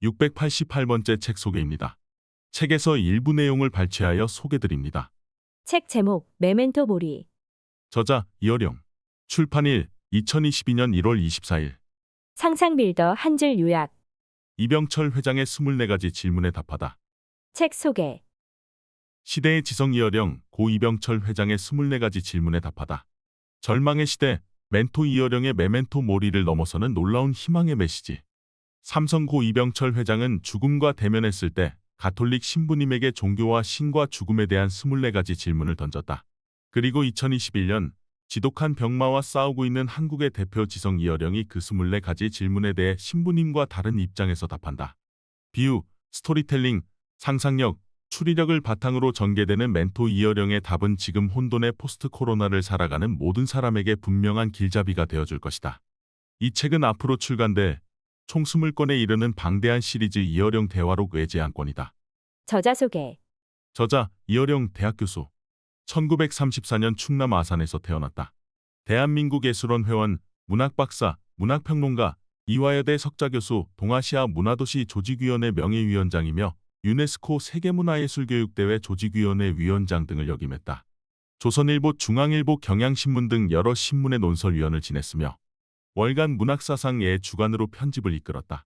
688번째 책 소개입니다. 책에서 일부 내용을 발췌하여 소개드립니다. 책 제목 메멘토 모리. 저자 이어령. 출판일 2022년 1월 24일. 상상 빌더 한 줄 요약. 이병철 회장의 24가지 질문에 답하다. 책 소개. 시대의 지성 이어령 고 이병철 회장의 24가지 질문에 답하다. 절망의 시대 멘토 이어령의 메멘토 모리를 넘어서는 놀라운 희망의 메시지. 삼성 고 이병철 회장은 죽음과 대면했을 때 가톨릭 신부님에게 종교와 신과 죽음에 대한 24가지 질문을 던졌다. 그리고 2021년 지독한 병마와 싸우고 있는 한국의 대표 지성 이어령이 그 24가지 질문에 대해 신부님과 다른 입장에서 답한다. 비유, 스토리텔링, 상상력, 추리력을 바탕으로 전개되는 멘토 이어령의 답은 지금 혼돈의 포스트 코로나를 살아가는 모든 사람에게 분명한 길잡이가 되어줄 것이다. 이 책은 앞으로 출간될 총 20권에 이르는 방대한 시리즈 이어령 대화록 외제안권이다. 저자 소개. 저자 이어령 대학 교수. 1934년 충남 아산에서 태어났다. 대한민국예술원 회원, 문학박사, 문학평론가, 이화여대 석좌교수, 동아시아 문화도시 조직위원회 명예위원장이며 유네스코 세계문화예술교육대회 조직위원회 위원장 등을 역임했다. 조선일보, 중앙일보, 경향신문 등 여러 신문의 논설위원을 지냈으며 월간 문학사상의 주간으로 편집을 이끌었다.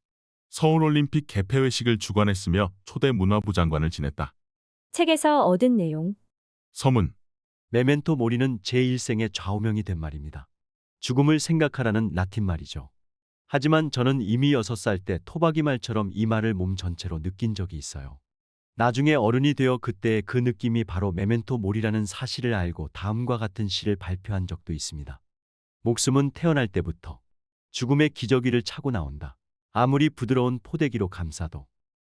서울올림픽 개폐회식을 주관했으며 초대 문화부 장관을 지냈다. 책에서 얻은 내용. 서문. 메멘토 모리는 제1생의 좌우명이 된 말입니다. 죽음을 생각하라는 라틴 말이죠. 하지만 저는 이미 6살 때 토박이 말처럼 이 말을 몸 전체로 느낀 적이 있어요. 나중에 어른이 되어 그때의 그 느낌이 바로 메멘토 모리라는 사실을 알고 다음과 같은 시를 발표한 적도 있습니다. 목숨은 태어날 때부터 죽음의 기저귀를 차고 나온다. 아무리 부드러운 포대기로 감싸도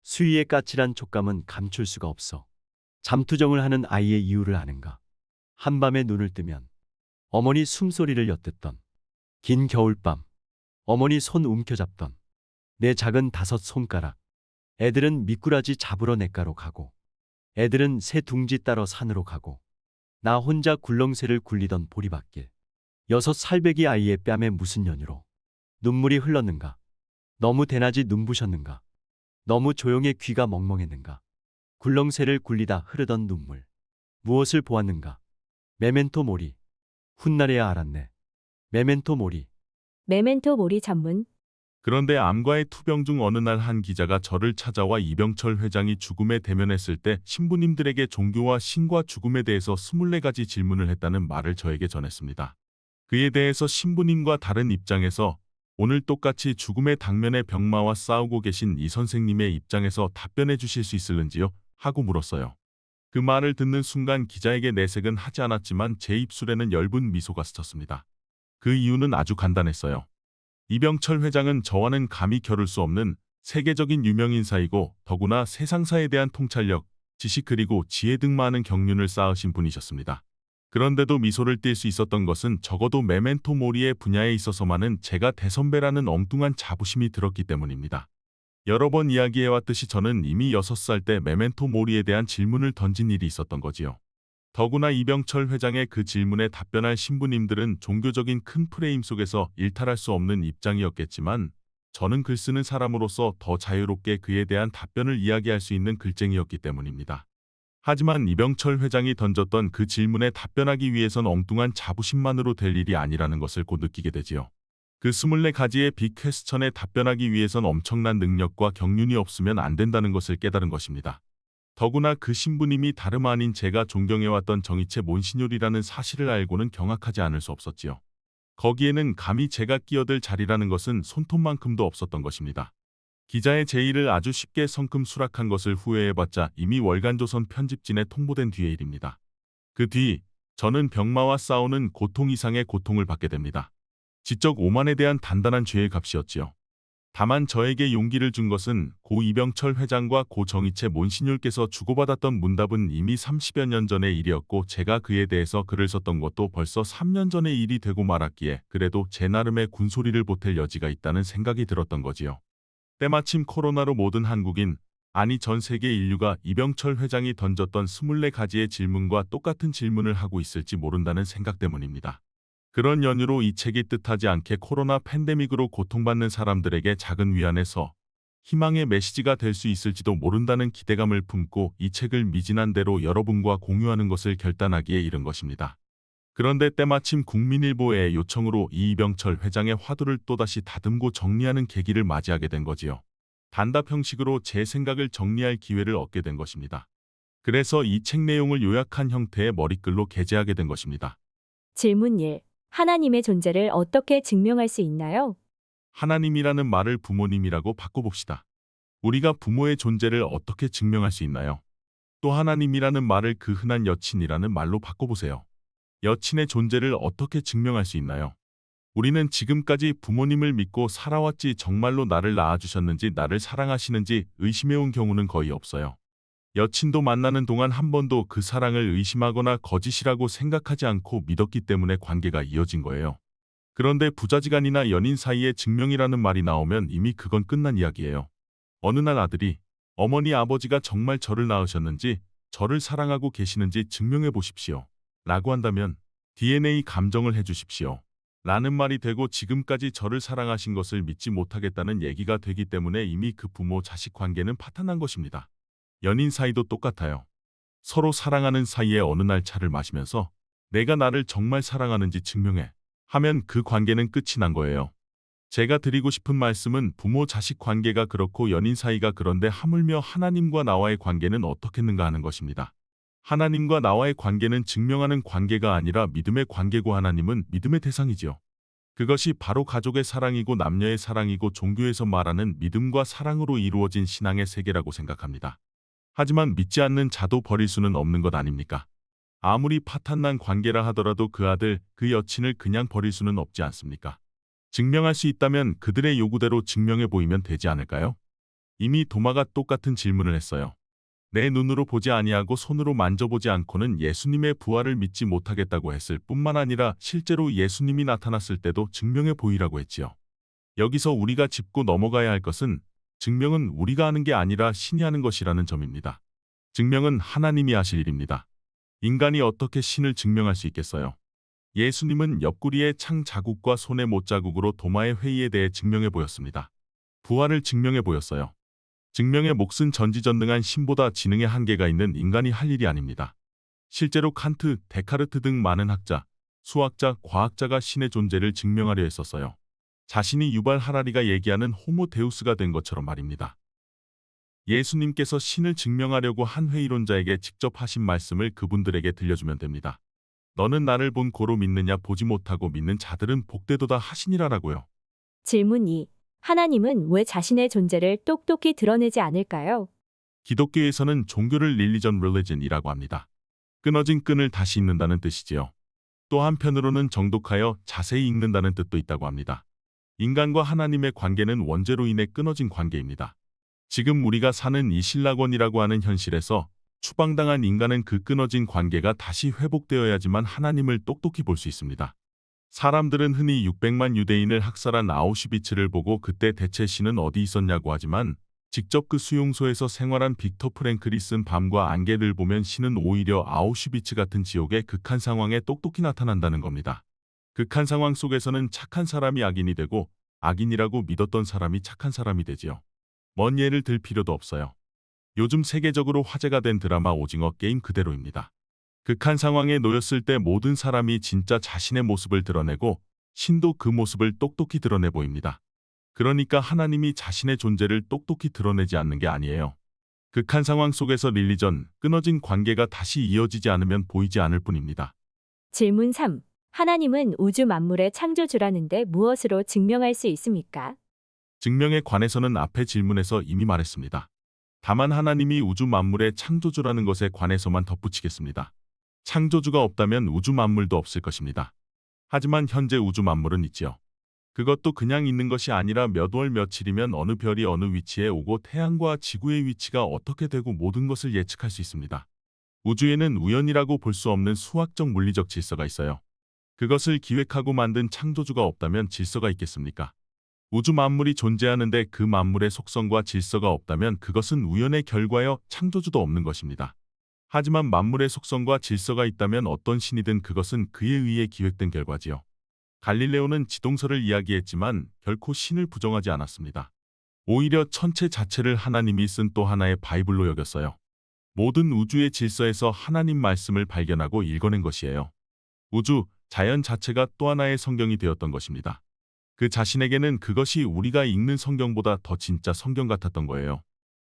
수위의 까칠한 촉감은 감출 수가 없어. 잠투정을 하는 아이의 이유를 아는가? 한밤에 눈을 뜨면 어머니 숨소리를 엿듣던 긴 겨울밤, 어머니 손 움켜잡던 내 작은 5 손가락. 애들은 미꾸라지 잡으러 냇가로 가고 애들은 새 둥지 따러 산으로 가고 나 혼자 굴렁쇠를 굴리던 보리밭길. 6 살배기 아이의 뺨에 무슨 연유로 눈물이 흘렀는가? 너무 대낮이 눈부셨는가? 너무 조용해 귀가 멍멍했는가? 굴렁쇠를 굴리다 흐르던 눈물. 무엇을 보았는가? 메멘토 모리. 훗날에야 알았네. 메멘토 모리. 메멘토 모리 전문. 그런데 암과의 투병 중 어느 날 한 기자가 저를 찾아와 이병철 회장이 죽음에 대면했을 때 신부님들에게 종교와 신과 죽음에 대해서 24가지 질문을 했다는 말을 저에게 전했습니다. 그에 대해서 신부님과 다른 입장에서 오늘 똑같이 죽음의 당면에 병마와 싸우고 계신 이 선생님의 입장에서 답변해 주실 수 있을는지요? 하고 물었어요. 그 말을 듣는 순간 기자에게 내색은 하지 않았지만 제 입술에는 엷은 미소가 스쳤습니다. 그 이유는 아주 간단했어요. 이병철 회장은 저와는 감히 겨룰 수 없는 세계적인 유명인사이고 더구나 세상사에 대한 통찰력, 지식 그리고 지혜 등 많은 경륜을 쌓으신 분이셨습니다. 그런데도 미소를 띌 수 있었던 것은 적어도 메멘토 모리의 분야에 있어서만은 제가 대선배라는 엉뚱한 자부심이 들었기 때문입니다. 여러 번 이야기해왔듯이 저는 이미 6살 때 메멘토 모리에 대한 질문을 던진 일이 있었던 거지요. 더구나 이병철 회장의 그 질문에 답변할 신부님들은 종교적인 큰 프레임 속에서 일탈할 수 없는 입장이었겠지만 저는 글 쓰는 사람으로서 더 자유롭게 그에 대한 답변을 이야기할 수 있는 글쟁이였기 때문입니다. 하지만 이병철 회장이 던졌던 그 질문에 답변하기 위해선 엉뚱한 자부심만으로 될 일이 아니라는 것을 곧 느끼게 되지요. 그 24가지의 빅 퀘스천에 답변하기 위해선 엄청난 능력과 경륜이 없으면 안 된다는 것을 깨달은 것입니다. 더구나 그 신부님이 다름 아닌 제가 존경해왔던 정희채 몬시뇰이라는 사실을 알고는 경악하지 않을 수 없었지요. 거기에는 감히 제가 끼어들 자리라는 것은 손톱만큼도 없었던 것입니다. 기자의 제의를 아주 쉽게 성큼 수락한 것을 후회해봤자 이미 월간조선 편집진에 통보된 뒤의 일입니다. 그 뒤 저는 병마와 싸우는 고통 이상의 고통을 받게 됩니다. 지적 오만에 대한 단단한 죄의 값이었지요. 다만 저에게 용기를 준 것은 고 이병철 회장과 고 정희채 몬시뇰께서 주고받았던 문답은 이미 30여 년 전의 일이었고 제가 그에 대해서 글을 썼던 것도 벌써 3년 전의 일이 되고 말았기에 그래도 제 나름의 군소리를 보탤 여지가 있다는 생각이 들었던 거지요. 때마침 코로나로 모든 한국인, 아니 전 세계 인류가 이병철 회장이 던졌던 24가지의 질문과 똑같은 질문을 하고 있을지 모른다는 생각 때문입니다. 그런 연유로 이 책이 뜻하지 않게 코로나 팬데믹으로 고통받는 사람들에게 작은 위안에서 희망의 메시지가 될 수 있을지도 모른다는 기대감을 품고 이 책을 미진한 대로 여러분과 공유하는 것을 결단하기에 이른 것입니다. 그런데 때마침 국민일보의 요청으로 이병철 회장의 화두를 또다시 다듬고 정리하는 계기를 맞이하게 된 거지요. 단답 형식으로 제 생각을 정리할 기회를 얻게 된 것입니다. 그래서 이 책 내용을 요약한 형태의 머리글로 게재하게 된 것입니다. 질문 1. 하나님의 존재를 어떻게 증명할 수 있나요? 하나님이라는 말을 부모님이라고 바꿔봅시다. 우리가 부모의 존재를 어떻게 증명할 수 있나요? 또 하나님이라는 말을 그 흔한 여친이라는 말로 바꿔보세요. 여친의 존재를 어떻게 증명할 수 있나요? 우리는 지금까지 부모님을 믿고 살아왔지 정말로 나를 낳아주셨는지 나를 사랑하시는지 의심해온 경우는 거의 없어요. 여친도 만나는 동안 한 번도 그 사랑을 의심하거나 거짓이라고 생각하지 않고 믿었기 때문에 관계가 이어진 거예요. 그런데 부자지간이나 연인 사이에 증명이라는 말이 나오면 이미 그건 끝난 이야기예요. 어느 날 아들이 어머니 아버지가 정말 저를 낳으셨는지 저를 사랑하고 계시는지 증명해 보십시오. 라고 한다면 DNA 감정을 해주십시오. 라는 말이 되고 지금까지 저를 사랑하신 것을 믿지 못하겠다는 얘기가 되기 때문에 이미 그 부모 자식 관계는 파탄난 것입니다. 연인 사이도 똑같아요. 서로 사랑하는 사이에 어느 날 차를 마시면서 내가 나를 정말 사랑하는지 증명해 하면 그 관계는 끝이 난 거예요. 제가 드리고 싶은 말씀은 부모 자식 관계가 그렇고 연인 사이가 그런데 하물며 하나님과 나와의 관계는 어떻겠는가 하는 것입니다. 하나님과 나와의 관계는 증명하는 관계가 아니라 믿음의 관계고 하나님은 믿음의 대상이지요. 그것이 바로 가족의 사랑이고 남녀의 사랑이고 종교에서 말하는 믿음과 사랑으로 이루어진 신앙의 세계라고 생각합니다. 하지만 믿지 않는 자도 버릴 수는 없는 것 아닙니까? 아무리 파탄난 관계라 하더라도 그 아들, 그 여친을 그냥 버릴 수는 없지 않습니까? 증명할 수 있다면 그들의 요구대로 증명해 보이면 되지 않을까요? 이미 도마가 똑같은 질문을 했어요. 내 눈으로 보지 아니하고 손으로 만져보지 않고는 예수님의 부활을 믿지 못하겠다고 했을 뿐만 아니라 실제로 예수님이 나타났을 때도 증명해 보이라고 했지요. 여기서 우리가 짚고 넘어가야 할 것은 증명은 우리가 하는 게 아니라 신이 하는 것이라는 점입니다. 증명은 하나님이 하실 일입니다. 인간이 어떻게 신을 증명할 수 있겠어요? 예수님은 옆구리의 창 자국과 손의 못 자국으로 도마의 회의에 대해 증명해 보였습니다. 부활을 증명해 보였어요. 증명의 몫은 전지전능한 신보다 지능의 한계가 있는 인간이 할 일이 아닙니다. 실제로 칸트, 데카르트 등 많은 학자, 수학자, 과학자가 신의 존재를 증명하려 했었어요. 자신이 유발 하라리가 얘기하는 호모 데우스가 된 것처럼 말입니다. 예수님께서 신을 증명하려고 한 회의론자에게 직접 하신 말씀을 그분들에게 들려주면 됩니다. 너는 나를 본 고로 믿느냐 보지 못하고 믿는 자들은 복되도다 하시니라라고요. 질문 2. 하나님은 왜 자신의 존재를 똑똑히 드러내지 않을까요? 기독교에서는 종교를 religion religion이라고 합니다. 끊어진 끈을 다시 잇는다는 뜻이지요. 또 한편으로는 정독하여 자세히 읽는다는 뜻도 있다고 합니다. 인간과 하나님의 관계는 원죄로 인해 끊어진 관계입니다. 지금 우리가 사는 이 신라권이라고 하는 현실에서 추방당한 인간은 그 끊어진 관계가 다시 회복되어야지만 하나님을 똑똑히 볼 수 있습니다. 사람들은 흔히 600만 유대인을 학살한 아우슈비츠를 보고 그때 대체 신은 어디 있었냐고 하지만 직접 그 수용소에서 생활한 빅터 프랭클이 쓴 밤과 안개를 보면 신은 오히려 아우슈비츠 같은 지옥의 극한 상황에 똑똑히 나타난다는 겁니다. 극한 상황 속에서는 착한 사람이 악인이 되고 악인이라고 믿었던 사람이 착한 사람이 되지요. 먼 예를 들 필요도 없어요. 요즘 세계적으로 화제가 된 드라마 오징어 게임 그대로입니다. 극한 상황에 놓였을 때 모든 사람이 진짜 자신의 모습을 드러내고 신도 그 모습을 똑똑히 드러내 보입니다. 그러니까 하나님이 자신의 존재를 똑똑히 드러내지 않는 게 아니에요. 극한 상황 속에서 릴리전, 끊어진 관계가 다시 이어지지 않으면 보이지 않을 뿐입니다. 질문 3. 하나님은 우주 만물의 창조주라는데 무엇으로 증명할 수 있습니까? 증명에 관해서는 앞의 질문에서 이미 말했습니다. 다만 하나님이 우주 만물의 창조주라는 것에 관해서만 덧붙이겠습니다. 창조주가 없다면 우주 만물도 없을 것입니다. 하지만 현재 우주 만물은 있지요. 그것도 그냥 있는 것이 아니라 몇 월 며칠이면 어느 별이 어느 위치에 오고 태양과 지구의 위치가 어떻게 되고 모든 것을 예측할 수 있습니다. 우주에는 우연이라고 볼 수 없는 수학적 물리적 질서가 있어요. 그것을 기획하고 만든 창조주가 없다면 질서가 있겠습니까? 우주 만물이 존재하는데 그 만물의 속성과 질서가 없다면 그것은 우연의 결과여 창조주도 없는 것입니다. 하지만 만물의 속성과 질서가 있다면 어떤 신이든 그것은 그에 의해 기획된 결과지요. 갈릴레오는 지동설을 이야기했지만 결코 신을 부정하지 않았습니다. 오히려 천체 자체를 하나님이 쓴 또 하나의 바이블로 여겼어요. 모든 우주의 질서에서 하나님 말씀을 발견하고 읽어낸 것이에요. 우주, 자연 자체가 또 하나의 성경이 되었던 것입니다. 그 자신에게는 그것이 우리가 읽는 성경보다 더 진짜 성경 같았던 거예요.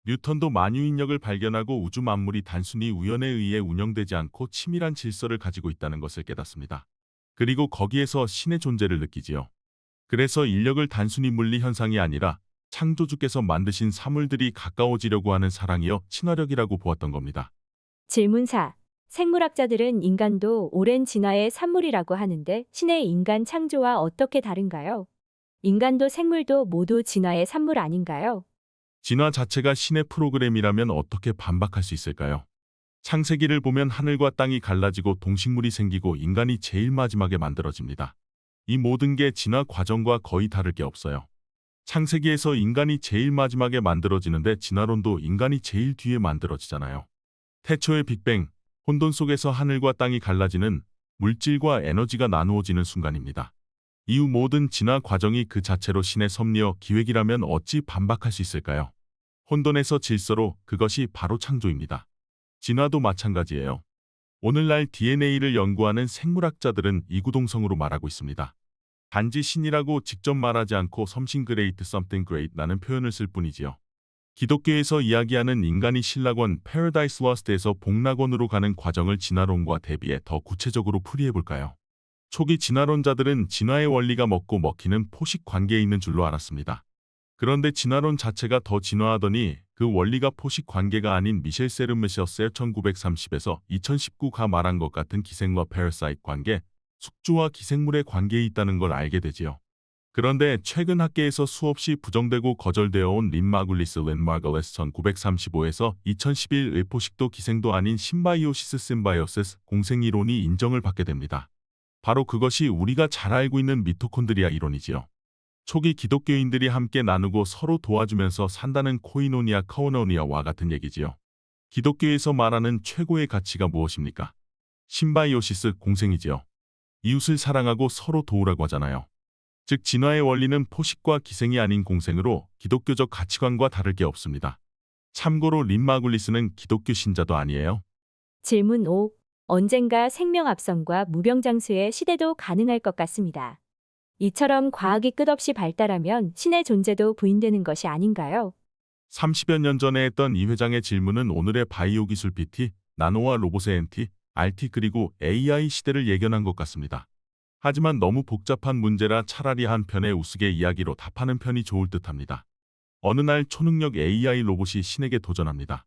뉴턴도 만유인력을 발견하고 우주 만물이 단순히 우연에 의해 운영되지 않고 치밀한 질서를 가지고 있다는 것을 깨닫습니다. 그리고 거기에서 신의 존재를 느끼지요. 그래서 인력을 단순히 물리 현상이 아니라 창조주께서 만드신 사물들이 가까워지려고 하는 사랑이여 친화력이라고 보았던 겁니다. 질문 4. 생물학자들은 인간도 오랜 진화의 산물이라고 하는데 신의 인간 창조와 어떻게 다른가요? 인간도 생물도 모두 진화의 산물 아닌가요? 진화 자체가 신의 프로그램이라면 어떻게 반박할 수 있을까요? 창세기를 보면 하늘과 땅이 갈라지고 동식물이 생기고 인간이 제일 마지막에 만들어집니다. 이 모든 게 진화 과정과 거의 다를 게 없어요. 창세기에서 인간이 제일 마지막에 만들어지는데 진화론도 인간이 제일 뒤에 만들어지잖아요. 태초의 빅뱅, 혼돈 속에서 하늘과 땅이 갈라지는 물질과 에너지가 나누어지는 순간입니다. 이후 모든 진화 과정이 그 자체로 신의 섭리와 기획이라면 어찌 반박할 수 있을까요? 혼돈에서 질서로 그것이 바로 창조입니다. 진화도 마찬가지예요. 오늘날 DNA를 연구하는 생물학자들은 이구동성으로 말하고 있습니다. 단지 신이라고 직접 말하지 않고 something great, something great 라는 표현을 쓸 뿐이지요. 기독교에서 이야기하는 인간이 신락원 Paradise Lost에서 복락원으로 가는 과정을 진화론과 대비해 더 구체적으로 풀이해볼까요? 초기 진화론자들은 진화의 원리가 먹고 먹히는 포식 관계에 있는 줄로 알았습니다. 그런데 진화론 자체가 더 진화하더니 그 원리가 포식 관계가 아닌 미셸 세르메셔스의 1930에서 2019가 말한 것 같은 기생과 패러사이트 관계, 숙주와 기생물의 관계에 있다는 걸 알게 되지요. 그런데 최근 학계에서 수없이 부정되고 거절되어 온 린 마굴리스 렌 마글레스 1935에서 2011의 포식도 기생도 아닌 심바이오시스 심바이오시스 공생 이론이 인정을 받게 됩니다. 바로 그것이 우리가 잘 알고 있는 미토콘드리아 이론이지요. 초기 기독교인들이 함께 나누고 서로 도와주면서 산다는 코이노니아 카오노니아와 같은 얘기지요. 기독교에서 말하는 최고의 가치가 무엇입니까? 심바이오시스 공생이지요. 이웃을 사랑하고 서로 도우라고 하잖아요. 즉 진화의 원리는 포식과 기생이 아닌 공생으로 기독교적 가치관과 다를 게 없습니다. 참고로 린 마굴리스는 기독교 신자도 아니에요. 질문 5. 언젠가 생명합성과 무병장수의 시대도 가능할 것 같습니다. 이처럼 과학이 끝없이 발달하면 신의 존재도 부인되는 것이 아닌가요? 30여 년 전에 했던 이 회장의 질문은 오늘의 바이오 기술 PT, 나노와 로봇의 NT, RT 그리고 AI 시대를 예견한 것 같습니다. 하지만 너무 복잡한 문제라 차라리 한편의 우스개 이야기로 답하는 편이 좋을 듯합니다. 어느 날 초능력 AI 로봇이 신에게 도전합니다.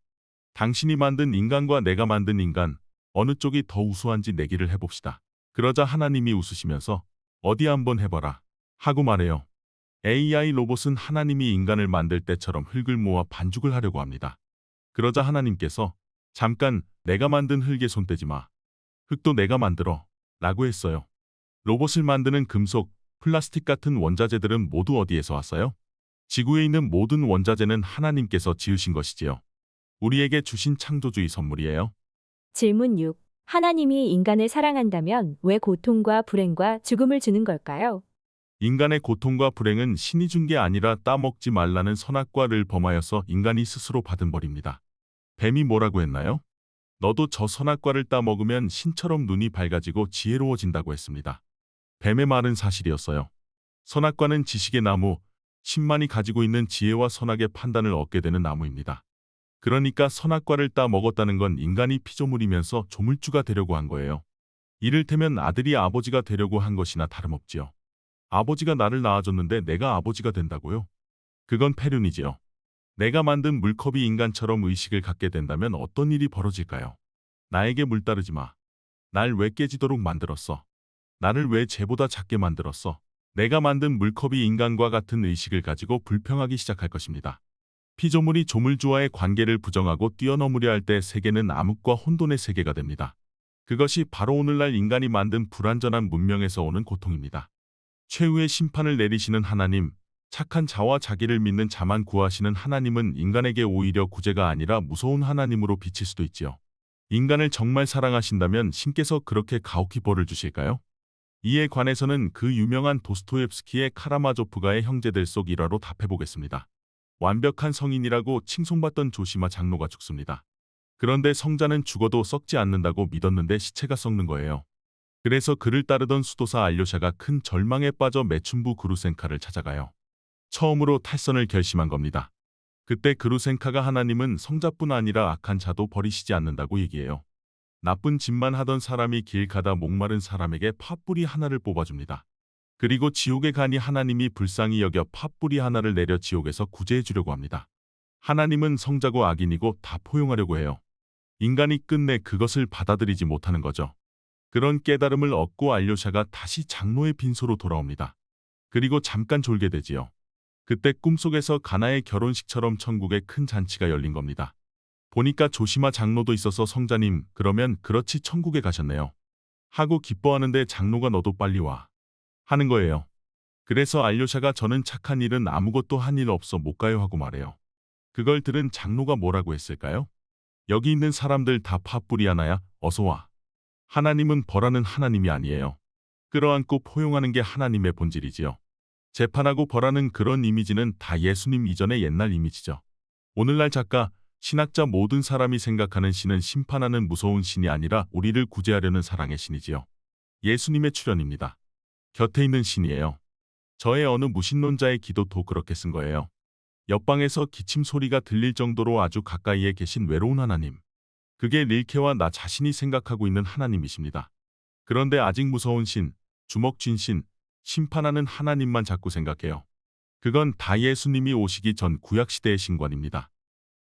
당신이 만든 인간과 내가 만든 인간, 어느 쪽이 더 우수한지 내기를 해봅시다. 그러자 하나님이 웃으시면서 어디 한번 해봐라 하고 말해요. AI 로봇은 하나님이 인간을 만들 때처럼 흙을 모아 반죽을 하려고 합니다. 그러자 하나님께서 잠깐 내가 만든 흙에 손 떼지 마. 흙도 내가 만들어 라고 했어요. 로봇을 만드는 금속, 플라스틱 같은 원자재들은 모두 어디에서 왔어요? 지구에 있는 모든 원자재는 하나님께서 지으신 것이지요. 우리에게 주신 창조주의 선물이에요. 질문 6. 하나님이 인간을 사랑한다면 왜 고통과 불행과 죽음을 주는 걸까요? 인간의 고통과 불행은 신이 준 게 아니라 따먹지 말라는 선악과를 범하여서 인간이 스스로 받은 벌입니다. 뱀이 뭐라고 했나요? 너도 저 선악과를 따먹으면 신처럼 눈이 밝아지고 지혜로워진다고 했습니다. 뱀의 말은 사실이었어요. 선악과는 지식의 나무, 신만이 가지고 있는 지혜와 선악의 판단을 얻게 되는 나무입니다. 그러니까 선악과를 따먹었다는 건 인간이 피조물이면서 조물주가 되려고 한 거예요. 이를테면 아들이 아버지가 되려고 한 것이나 다름없지요. 아버지가 나를 낳아줬는데 내가 아버지가 된다고요? 그건 폐륜이지요. 내가 만든 물컵이 인간처럼 의식을 갖게 된다면 어떤 일이 벌어질까요? 나에게 물 따르지 마. 날 왜 깨지도록 만들었어? 나를 왜 쟤보다 작게 만들었어? 내가 만든 물컵이 인간과 같은 의식을 가지고 불평하기 시작할 것입니다. 피조물이 조물주와의 관계를 부정하고 뛰어넘으려 할 때 세계는 암흑과 혼돈의 세계가 됩니다. 그것이 바로 오늘날 인간이 만든 불완전한 문명에서 오는 고통입니다. 최후의 심판을 내리시는 하나님, 착한 자와 자기를 믿는 자만 구하시는 하나님은 인간에게 오히려 구제가 아니라 무서운 하나님으로 비칠 수도 있지요. 인간을 정말 사랑하신다면 신께서 그렇게 가혹히 벌을 주실까요? 이에 관해서는 그 유명한 도스토옙스키의 카라마조프가의 형제들 속 일화로 답해보겠습니다. 완벽한 성인이라고 칭송받던 조시마 장로가 죽습니다. 그런데 성자는 죽어도 썩지 않는다고 믿었는데 시체가 썩는 거예요. 그래서 그를 따르던 수도사 알료샤가 큰 절망에 빠져 메춘부 그루센카를 찾아가요. 처음으로 탈선을 결심한 겁니다. 그때 그루센카가 하나님은 성자뿐 아니라 악한 자도 버리시지 않는다고 얘기해요. 나쁜 짓만 하던 사람이 길 가다 목마른 사람에게 팥뿌리 하나를 뽑아줍니다. 그리고 지옥에 가니 하나님이 불쌍히 여겨 팥뿌리 하나를 내려 지옥에서 구제해 주려고 합니다. 하나님은 성자고 악인이고 다 포용하려고 해요. 인간이 끝내 그것을 받아들이지 못하는 거죠. 그런 깨달음을 얻고 알료샤가 다시 장로의 빈소로 돌아옵니다. 그리고 잠깐 졸게 되지요. 그때 꿈속에서 가나의 결혼식처럼 천국에 큰 잔치가 열린 겁니다. 보니까 조시마 장로도 있어서 성자님, 그러면 그렇지 천국에 가셨네요. 하고 기뻐하는데 장로가 너도 빨리 와. 하는 거예요. 그래서 알료샤가 저는 착한 일은 아무것도 한 일 없어 못 가요 하고 말해요. 그걸 들은 장로가 뭐라고 했을까요? 여기 있는 사람들 다 팥뿌리 하나야, 어서 와. 하나님은 벌하는 하나님이 아니에요. 끌어안고 포용하는 게 하나님의 본질이지요. 재판하고 벌하는 그런 이미지는 다 예수님 이전의 옛날 이미지죠. 오늘날 작가, 신학자 모든 사람이 생각하는 신은 심판하는 무서운 신이 아니라 우리를 구제하려는 사랑의 신이지요. 예수님의 출현입니다. 곁에 있는 신이에요. 저의 어느 무신론자의 기도도 그렇게 쓴 거예요. 옆방에서 기침 소리가 들릴 정도로 아주 가까이에 계신 외로운 하나님. 그게 릴케와 나 자신이 생각하고 있는 하나님이십니다. 그런데 아직 무서운 신, 주먹 쥔 신, 심판하는 하나님만 자꾸 생각해요. 그건 다 예수님이 오시기 전 구약시대의 신관입니다.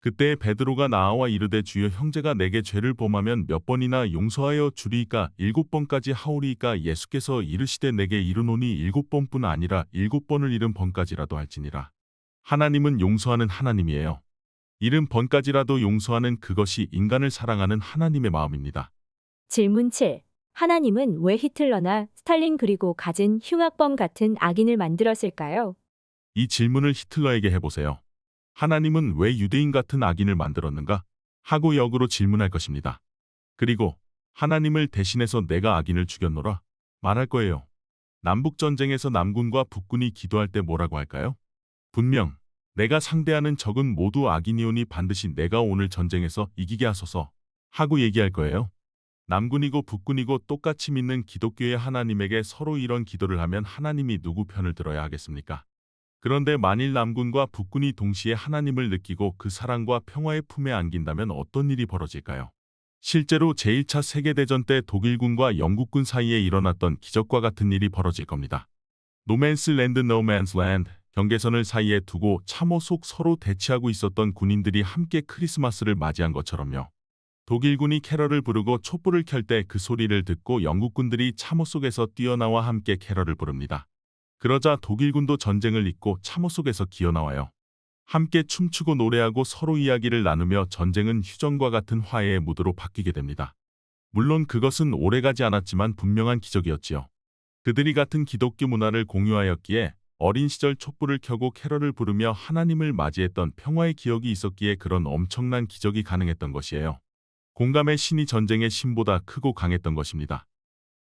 그때 베드로가 나와 이르되 주여 형제가 내게 죄를 범하면 몇 번이나 용서하여 주리이까 7번까지 하오리이까 예수께서 이르시되 내게 이르노니 7번뿐 아니라 7번을 70번까지라도 할지니라. 하나님은 용서하는 하나님이에요. 70번까지라도 용서하는 그것이 인간을 사랑하는 하나님의 마음입니다. 질문 7. 하나님은 왜 히틀러나 스탈린 그리고 가진 흉악범 같은 악인을 만들었을까요? 이 질문을 히틀러에게 해보세요. 하나님은 왜 유대인 같은 악인을 만들었는가? 하고 역으로 질문할 것입니다. 그리고 하나님을 대신해서 내가 악인을 죽였노라 말할 거예요. 남북전쟁에서 남군과 북군이 기도할 때 뭐라고 할까요? 분명 내가 상대하는 적은 모두 악인이오니 반드시 내가 오늘 전쟁에서 이기게 하소서 하고 얘기할 거예요. 남군이고 북군이고 똑같이 믿는 기독교의 하나님에게 서로 이런 기도를 하면 하나님이 누구 편을 들어야 하겠습니까? 그런데 만일 남군과 북군이 동시에 하나님을 느끼고 그 사랑과 평화의 품에 안긴다면 어떤 일이 벌어질까요? 실제로 제1차 세계대전 때 독일군과 영국군 사이에 일어났던 기적과 같은 일이 벌어질 겁니다. 노맨스 랜드 노맨스 랜드 경계선을 사이에 두고 참호 속 서로 대치하고 있었던 군인들이 함께 크리스마스를 맞이한 것처럼요. 독일군이 캐럴을 부르고 촛불을 켤 때 그 소리를 듣고 영국군들이 참호 속에서 뛰어나와 함께 캐럴을 부릅니다. 그러자 독일군도 전쟁을 잊고 참호 속에서 기어나와요. 함께 춤추고 노래하고 서로 이야기를 나누며 전쟁은 휴전과 같은 화해의 무드로 바뀌게 됩니다. 물론 그것은 오래가지 않았지만 분명한 기적이었지요. 그들이 같은 기독교 문화를 공유하였기에 어린 시절 촛불을 켜고 캐럴을 부르며 하나님을 맞이했던 평화의 기억이 있었기에 그런 엄청난 기적이 가능했던 것이에요. 공감의 신이 전쟁의 신보다 크고 강했던 것입니다.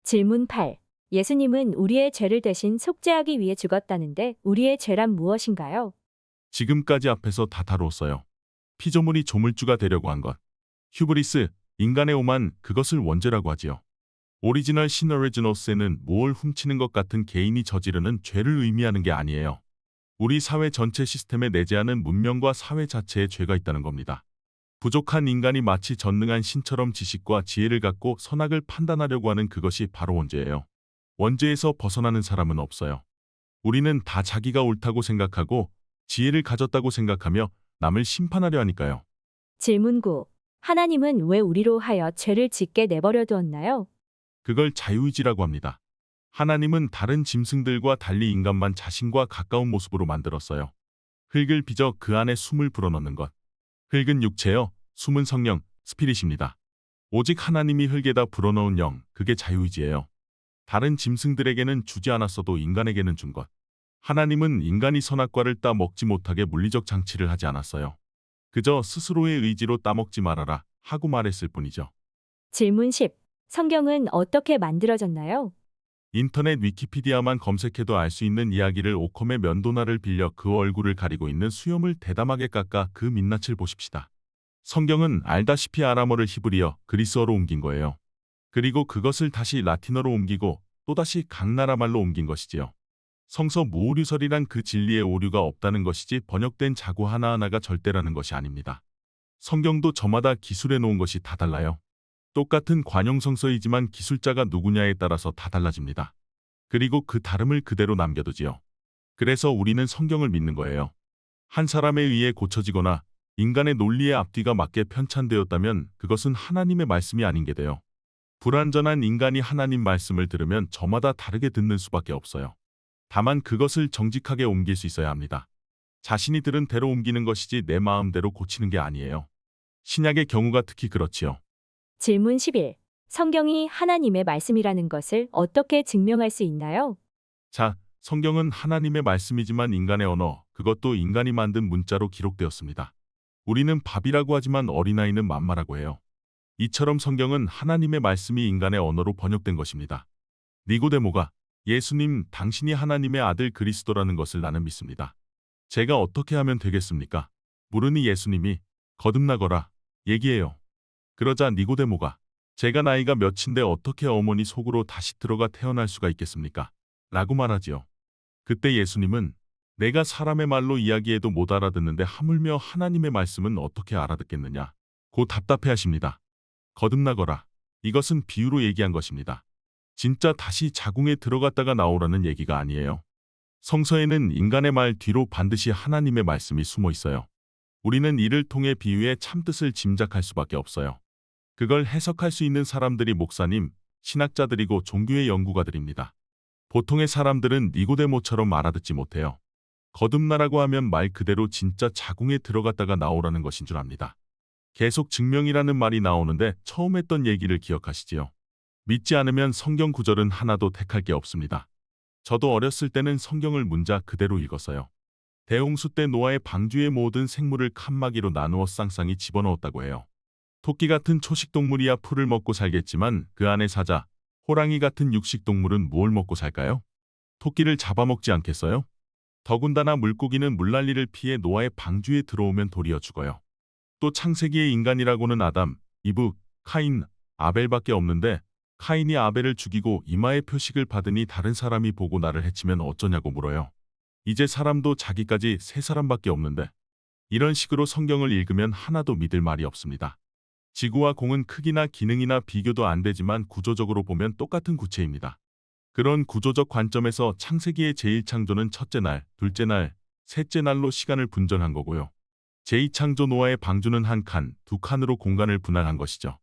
질문 8. 예수님은 우리의 죄를 대신 속죄하기 위해 죽었다는데 우리의 죄란 무엇인가요? 지금까지 앞에서 다 다루었어요. 피조물이 조물주가 되려고 한 것. 휴브리스, 인간의 오만, 그것을 원죄라고 하지요. 오리지널 신 오리지널스에는 뭘 훔치는 것 같은 개인이 저지르는 죄를 의미하는 게 아니에요. 우리 사회 전체 시스템에 내재하는 문명과 사회 자체에 죄가 있다는 겁니다. 부족한 인간이 마치 전능한 신처럼 지식과 지혜를 갖고 선악을 판단하려고 하는 그것이 바로 원죄예요. 원죄에서 벗어나는 사람은 없어요. 우리는 다 자기가 옳다고 생각하고 지혜를 가졌다고 생각하며 남을 심판하려 하니까요. 질문 9. 하나님은 왜 우리로 하여 죄를 짓게 내버려 두었나요? 그걸 자유의지라고 합니다. 하나님은 다른 짐승들과 달리 인간만 자신과 가까운 모습으로 만들었어요. 흙을 빚어 그 안에 숨을 불어넣는 것. 흙은 육체요, 숨은 성령, 스피릿입니다. 오직 하나님이 흙에다 불어넣은 영, 그게 자유의지예요. 다른 짐승들에게는 주지 않았어도 인간에게는 준 것. 하나님은 인간이 선악과를 따먹지 못하게 물리적 장치를 하지 않았어요. 그저 스스로의 의지로 따먹지 말아라 하고 말했을 뿐이죠. 질문 10. 성경은 어떻게 만들어졌나요? 인터넷 위키피디아만 검색해도 알 수 있는 이야기를 오컴의 면도날을 빌려 그 얼굴을 가리고 있는 수염을 대담하게 깎아 그 민낯을 보십시다. 성경은 알다시피 아람어를 히브리어, 그리스어로 옮긴 거예요. 그리고 그것을 다시 라틴어로 옮기고 또다시 각 나라 말로 옮긴 것이지요. 성서 무오류설이란 그 진리에 오류가 없다는 것이지 번역된 자구 하나하나가 절대라는 것이 아닙니다. 성경도 저마다 기술해 놓은 것이 다 달라요. 똑같은 관용성서이지만 기술자가 누구냐에 따라서 다 달라집니다. 그리고 그 다름을 그대로 남겨두지요. 그래서 우리는 성경을 믿는 거예요. 한 사람에 의해 고쳐지거나 인간의 논리의 앞뒤가 맞게 편찬되었다면 그것은 하나님의 말씀이 아닌 게 돼요. 불완전한 인간이 하나님 말씀을 들으면 저마다 다르게 듣는 수밖에 없어요. 다만 그것을 정직하게 옮길 수 있어야 합니다. 자신이 들은 대로 옮기는 것이지 내 마음대로 고치는 게 아니에요. 신약의 경우가 특히 그렇지요. 질문 11. 성경이 하나님의 말씀이라는 것을 어떻게 증명할 수 있나요? 자, 성경은 하나님의 말씀이지만 인간의 언어, 그것도 인간이 만든 문자로 기록되었습니다. 우리는 밥이라고 하지만 어린아이는 맘마라고 해요. 이처럼 성경은 하나님의 말씀이 인간의 언어로 번역된 것입니다. 니고데모가 예수님, 당신이 하나님의 아들 그리스도라는 것을 나는 믿습니다. 제가 어떻게 하면 되겠습니까? 물으니 예수님이 거듭나거라 얘기해요. 그러자 니고데모가 제가 나이가 몇인데 어떻게 어머니 속으로 다시 들어가 태어날 수가 있겠습니까? 라고 말하지요. 그때 예수님은 내가 사람의 말로 이야기해도 못 알아듣는데 하물며 하나님의 말씀은 어떻게 알아듣겠느냐? 고 답답해 하십니다. 거듭나거라. 이것은 비유로 얘기한 것입니다. 진짜 다시 자궁에 들어갔다가 나오라는 얘기가 아니에요. 성서에는 인간의 말 뒤로 반드시 하나님의 말씀이 숨어 있어요. 우리는 이를 통해 비유의 참뜻을 짐작할 수밖에 없어요. 그걸 해석할 수 있는 사람들이 목사님, 신학자들이고 종교의 연구가들입니다. 보통의 사람들은 니고데모처럼 알아듣지 못해요. 거듭나라고 하면 말 그대로 진짜 자궁에 들어갔다가 나오라는 것인 줄 압니다. 계속 증명이라는 말이 나오는데 처음 했던 얘기를 기억하시지요. 믿지 않으면 성경 구절은 하나도 택할 게 없습니다. 저도 어렸을 때는 성경을 문자 그대로 읽었어요. 대홍수 때 노아의 방주의 모든 생물을 칸막이로 나누어 쌍쌍이 집어넣었다고 해요. 토끼 같은 초식동물이야 풀을 먹고 살겠지만 그 안에 사자, 호랑이 같은 육식동물은 뭘 먹고 살까요? 토끼를 잡아먹지 않겠어요? 더군다나 물고기는 물난리를 피해 노아의 방주에 들어오면 도리어 죽어요. 또 창세기의 인간이라고는 아담, 이브, 카인, 아벨밖에 없는데 카인이 아벨을 죽이고 이마의 표식을 받으니 다른 사람이 보고 나를 해치면 어쩌냐고 물어요. 이제 사람도 자기까지 세 사람밖에 없는데 이런 식으로 성경을 읽으면 하나도 믿을 말이 없습니다. 지구와 공은 크기나 기능이나 비교도 안 되지만 구조적으로 보면 똑같은 구체입니다. 그런 구조적 관점에서 창세기의 제1창조는 첫째 날, 둘째 날, 셋째 날로 시간을 분전한 거고요. 제2창조 노아의 방주는 한 칸, 두 칸으로 공간을 분할한 것이죠.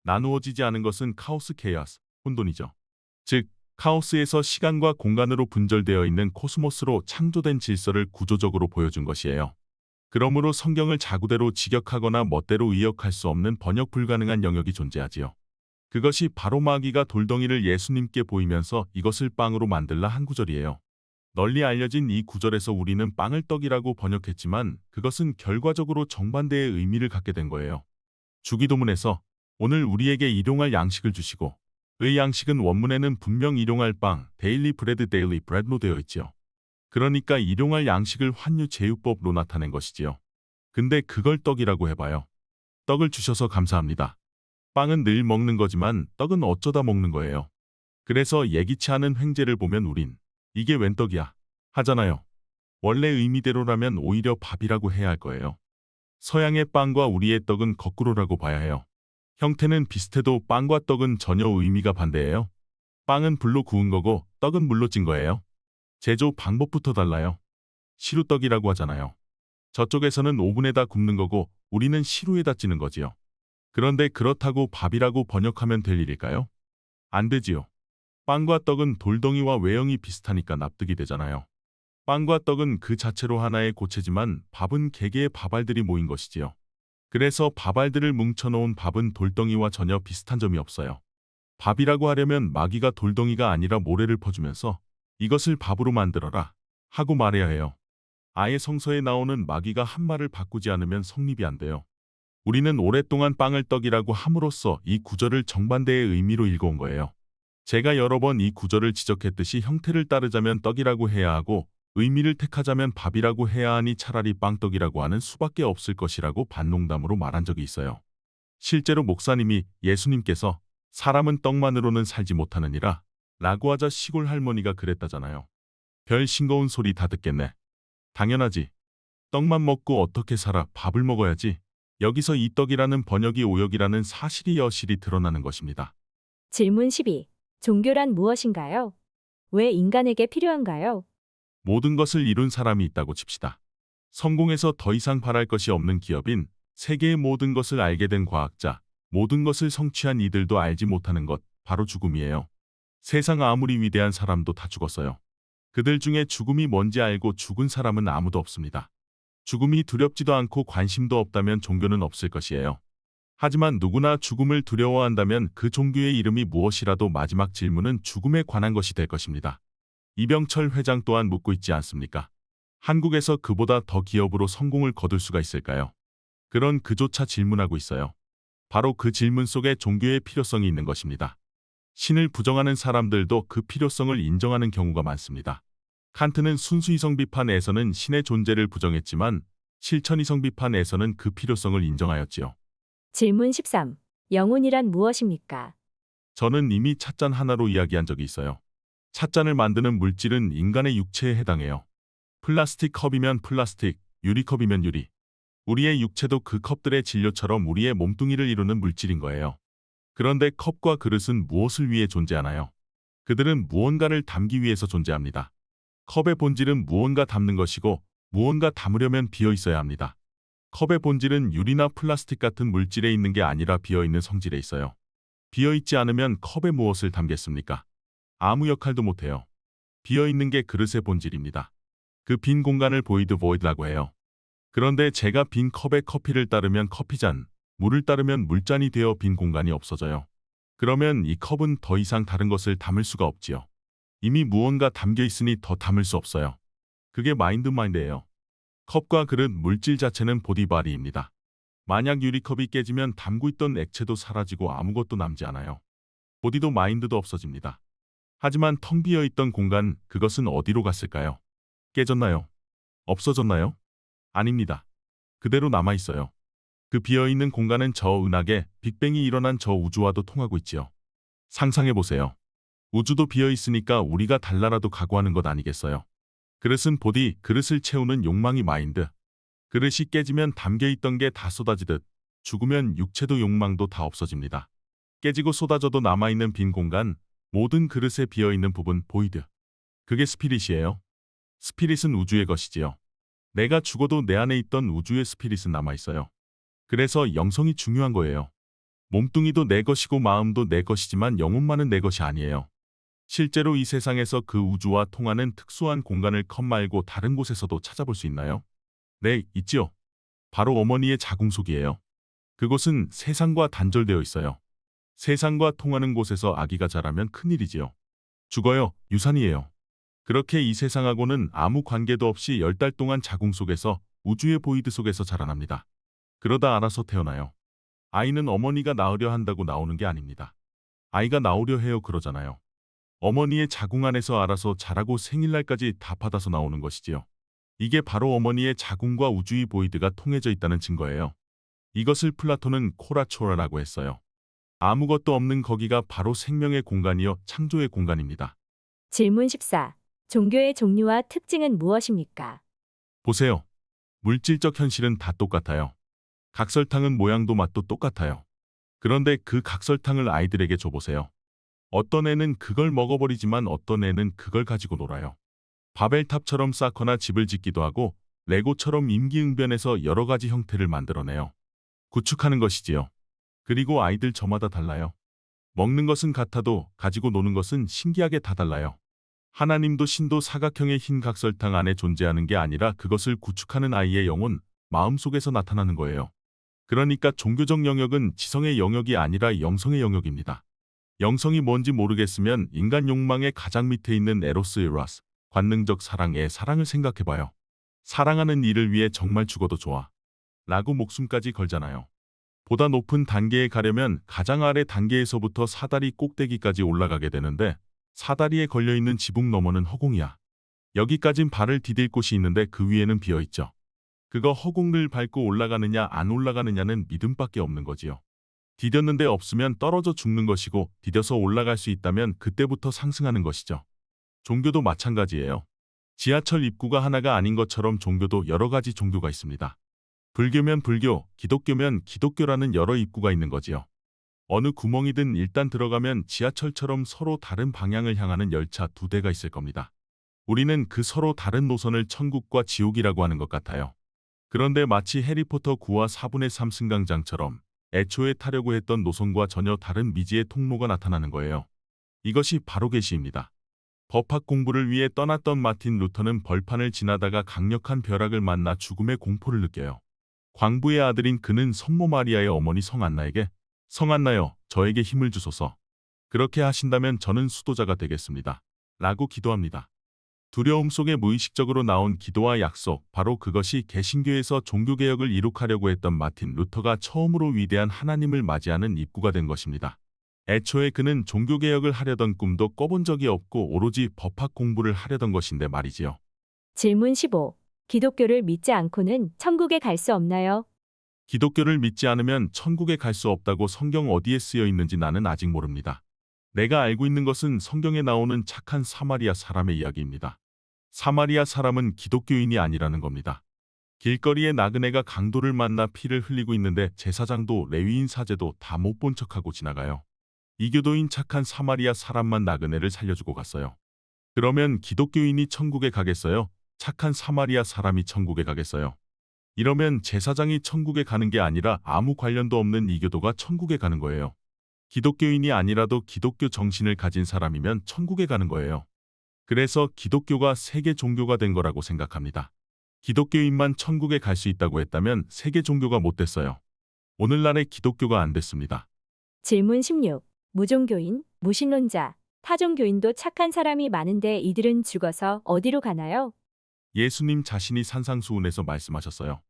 나누어지지 않은 것은 카오스 케이아스, 혼돈이죠. 즉, 카오스에서 시간과 공간으로 분절되어 있는 코스모스로 창조된 질서를 구조적으로 보여준 것이에요. 그러므로 성경을 자구대로 직역하거나 멋대로 의역할 수 없는 번역 불가능한 영역이 존재하지요. 그것이 바로 마귀가 돌덩이를 예수님께 보이면서 이것을 빵으로 만들라 한 구절이에요. 널리 알려진 이 구절에서 우리는 빵을 떡이라고 번역했지만 그것은 결과적으로 정반대의 의미를 갖게 된 거예요. 주기도문에서 오늘 우리에게 일용할 양식을 주시고 의 양식은 원문에는 분명 일용할 빵, 데일리 브레드 데일리 브레드로 되어 있지요. 그러니까 일용할 양식을 환유 제유법로 나타낸 것이지요. 근데 그걸 떡이라고 해봐요. 떡을 주셔서 감사합니다. 빵은 늘 먹는 거지만 떡은 어쩌다 먹는 거예요. 그래서 예기치 않은 횡재를 보면 우린 이게 웬 떡이야 하잖아요. 원래 의미대로라면 오히려 밥이라고 해야 할 거예요. 서양의 빵과 우리의 떡은 거꾸로라고 봐야 해요. 형태는 비슷해도 빵과 떡은 전혀 의미가 반대예요. 빵은 불로 구운 거고 떡은 물로 찐 거예요. 제조 방법부터 달라요. 시루떡이라고 하잖아요. 저쪽에서는 오븐에다 굽는 거고 우리는 시루에다 찌는 거지요. 그런데 그렇다고 밥이라고 번역하면 될 일일까요? 안 되지요. 빵과 떡은 돌덩이와 외형이 비슷하니까 납득이 되잖아요. 빵과 떡은 그 자체로 하나의 고체지만 밥은 개개의 밥알들이 모인 것이지요. 그래서 밥알들을 뭉쳐놓은 밥은 돌덩이와 전혀 비슷한 점이 없어요. 밥이라고 하려면 마귀가 돌덩이가 아니라 모래를 퍼주면서 이것을 밥으로 만들어라 하고 말해야 해요. 아예 성서에 나오는 마귀가 한 말을 바꾸지 않으면 성립이 안 돼요. 우리는 오랫동안 빵을 떡이라고 함으로써 이 구절을 정반대의 의미로 읽어온 거예요. 제가 여러 번 이 구절을 지적했듯이 형태를 따르자면 떡이라고 해야 하고 의미를 택하자면 밥이라고 해야 하니 차라리 빵떡이라고 하는 수밖에 없을 것이라고 반농담으로 말한 적이 있어요. 실제로 목사님이 예수님께서 사람은 떡만으로는 살지 못하느니라 라고 하자 시골 할머니가 그랬다잖아요. 별 싱거운 소리 다 듣겠네. 당연하지. 떡만 먹고 어떻게 살아? 밥을 먹어야지. 여기서 이 떡이라는 번역이 오역이라는 사실이 여실히 드러나는 것입니다. 질문 12. 종교란 무엇인가요? 왜 인간에게 필요한가요? 모든 것을 이룬 사람이 있다고 칩시다. 성공해서 더 이상 바랄 것이 없는 기업인, 세계의 모든 것을 알게 된 과학자, 모든 것을 성취한 이들도 알지 못하는 것, 바로 죽음이에요. 세상 아무리 위대한 사람도 다 죽었어요. 그들 중에 죽음이 뭔지 알고 죽은 사람은 아무도 없습니다. 죽음이 두렵지도 않고 관심도 없다면 종교는 없을 것이에요. 하지만 누구나 죽음을 두려워한다면 그 종교의 이름이 무엇이라도 마지막 질문은 죽음에 관한 것이 될 것입니다. 이병철 회장 또한 묻고 있지 않습니까? 한국에서 그보다 더 기업으로 성공을 거둘 수가 있을까요? 그런 그조차 질문하고 있어요. 바로 그 질문 속에 종교의 필요성이 있는 것입니다. 신을 부정하는 사람들도 그 필요성을 인정하는 경우가 많습니다. 칸트는 순수이성 비판에서는 신의 존재를 부정했지만 실천이성 비판에서는 그 필요성을 인정하였지요. 질문 13. 영혼이란 무엇입니까? 저는 이미 찻잔 하나로 이야기한 적이 있어요. 찻잔을 만드는 물질은 인간의 육체에 해당해요. 플라스틱 컵이면 플라스틱, 유리컵이면 유리. 우리의 육체도 그 컵들의 진료처럼 우리의 몸뚱이를 이루는 물질인 거예요. 그런데 컵과 그릇은 무엇을 위해 존재하나요? 그들은 무언가를 담기 위해서 존재합니다. 컵의 본질은 무언가 담는 것이고 무언가 담으려면 비어 있어야 합니다. 컵의 본질은 유리나 플라스틱 같은 물질에 있는 게 아니라 비어있는 성질에 있어요. 비어있지 않으면 컵에 무엇을 담겠습니까? 아무 역할도 못해요. 비어있는 게 그릇의 본질입니다. 그 빈 공간을 void void라고 해요. 그런데 제가 빈 컵에 커피를 따르면 커피잔, 물을 따르면 물잔이 되어 빈 공간이 없어져요. 그러면 이 컵은 더 이상 다른 것을 담을 수가 없지요. 이미 무언가 담겨 있으니 더 담을 수 없어요. 그게 마인드예요. 컵과 그릇 물질 자체는 보디바디입니다. 만약 유리컵이 깨지면 담고 있던 액체도 사라지고 아무것도 남지 않아요. 보디도 마인드도 없어집니다. 하지만 텅 비어 있던 공간, 그것은 어디로 갔을까요? 깨졌나요? 없어졌나요? 아닙니다. 그대로 남아 있어요. 그 비어있는 공간은 저 은하계, 빅뱅이 일어난 저 우주와도 통하고 있지요. 상상해보세요. 우주도 비어있으니까 우리가 달나라도 각오하는 것 아니겠어요? 그릇은 보디, 그릇을 채우는 욕망이 마인드. 그릇이 깨지면 담겨있던 게 다 쏟아지듯 죽으면 육체도 욕망도 다 없어집니다. 깨지고 쏟아져도 남아있는 빈 공간, 모든 그릇에 비어있는 부분 보이드. 그게 스피릿이에요. 스피릿은 우주의 것이지요. 내가 죽어도 내 안에 있던 우주의 스피릿은 남아있어요. 그래서 영성이 중요한 거예요. 몸뚱이도 내 것이고 마음도 내 것이지만 영혼만은 내 것이 아니에요. 실제로 이 세상에서 그 우주와 통하는 특수한 공간을 컵 말고 다른 곳에서도 찾아볼 수 있나요? 네, 있지요. 바로 어머니의 자궁속이에요. 그곳은 세상과 단절되어 있어요. 세상과 통하는 곳에서 아기가 자라면 큰일이지요. 죽어요. 유산이에요. 그렇게 이 세상하고는 아무 관계도 없이 10달 동안 자궁 속에서 우주의 보이드 속에서 자라납니다. 그러다 알아서 태어나요. 아이는 어머니가 낳으려 한다고 나오는 게 아닙니다. 아이가 나오려 해요 그러잖아요. 어머니의 자궁 안에서 알아서 자라고 생일날까지 다 받아서 나오는 것이지요. 이게 바로 어머니의 자궁과 우주의 보이드가 통해져 있다는 증거예요. 이것을 플라톤은 코라초라라고 했어요. 아무것도 없는 거기가 바로 생명의 공간이요 창조의 공간입니다. 질문 14. 종교의 종류와 특징은 무엇입니까? 보세요. 물질적 현실은 다 똑같아요. 각설탕은 모양도 맛도 똑같아요. 그런데 그 각설탕을 아이들에게 줘보세요. 어떤 애는 그걸 먹어버리지만 어떤 애는 그걸 가지고 놀아요. 바벨탑처럼 쌓거나 집을 짓기도 하고 레고처럼 임기응변해서 여러 가지 형태를 만들어내요. 구축하는 것이지요. 그리고 아이들 저마다 달라요. 먹는 것은 같아도 가지고 노는 것은 신기하게 다 달라요. 하나님도 신도 사각형의 흰 각설탕 안에 존재하는 게 아니라 그것을 구축하는 아이의 영혼, 마음속에서 나타나는 거예요. 그러니까 종교적 영역은 지성의 영역이 아니라 영성의 영역입니다. 영성이 뭔지 모르겠으면 인간 욕망의 가장 밑에 있는 에로스 이라스, 관능적 사랑의 사랑을 생각해봐요. 사랑하는 이를 위해 정말 죽어도 좋아. 라고 목숨까지 걸잖아요. 보다 높은 단계에 가려면 가장 아래 단계에서부터 사다리 꼭대기까지 올라가게 되는데 사다리에 걸려있는 지붕 너머는 허공이야. 여기까진 발을 디딜 곳이 있는데 그 위에는 비어있죠. 그거 허공을 밟고 올라가느냐 안 올라가느냐는 믿음밖에 없는 거지요. 디뎠는데 없으면 떨어져 죽는 것이고 디뎌서 올라갈 수 있다면 그때부터 상승하는 것이죠. 종교도 마찬가지예요. 지하철 입구가 하나가 아닌 것처럼 종교도 여러 가지 종교가 있습니다. 불교면 불교, 기독교면 기독교라는 여러 입구가 있는 거지요. 어느 구멍이든 일단 들어가면 지하철처럼 서로 다른 방향을 향하는 열차 두 대가 있을 겁니다. 우리는 그 서로 다른 노선을 천국과 지옥이라고 하는 것 같아요. 그런데 마치 해리포터 9와 4분의 3 승강장처럼 애초에 타려고 했던 노선과 전혀 다른 미지의 통로가 나타나는 거예요. 이것이 바로 계시입니다. 법학 공부를 위해 떠났던 마틴 루터는 벌판을 지나다가 강력한 벼락을 만나 죽음의 공포를 느껴요. 광부의 아들인 그는 성모 마리아의 어머니 성안나에게 성안나여 저에게 힘을 주소서. 그렇게 하신다면 저는 수도자가 되겠습니다. 라고 기도합니다. 두려움 속에 무의식적으로 나온 기도와 약속, 바로 그것이 개신교에서 종교개혁을 이룩하려고 했던 마틴 루터가 처음으로 위대한 하나님을 맞이하는 입구가 된 것입니다. 애초에 그는 종교개혁을 하려던 꿈도 꿔본 적이 없고 오로지 법학 공부를 하려던 것인데 말이지요. 질문 15. 기독교를 믿지 않고는 천국에 갈 수 없나요? 기독교를 믿지 않으면 천국에 갈 수 없다고 성경 어디에 쓰여 있는지 나는 아직 모릅니다. 내가 알고 있는 것은 성경에 나오는 착한 사마리아 사람의 이야기입니다. 사마리아 사람은 기독교인이 아니라는 겁니다. 길거리에 나그네가 강도를 만나 피를 흘리고 있는데 제사장도 레위인 사제도 다 못 본 척하고 지나가요. 이교도인 착한 사마리아 사람만 나그네를 살려주고 갔어요. 그러면 기독교인이 천국에 가겠어요? 착한 사마리아 사람이 천국에 가겠어요? 이러면 제사장이 천국에 가는 게 아니라 아무 관련도 없는 이교도가 천국에 가는 거예요. 기독교인이 아니라도 기독교 정신을 가진 사람이면 천국에 가는 거예요. 그래서 기독교가 세계 종교가 된 거라고 생각합니다. 기독교인만 천국에 갈 수 있다고 했다면 세계 종교가 못 됐어요. 오늘날의 기독교가 안 됐습니다. 질문 16. 무종교인, 무신론자, 타종교인도 착한 사람이 많은데 이들은 죽어서 어디로 가나요? 예수님 자신이 산상수훈에서 말씀하셨어요.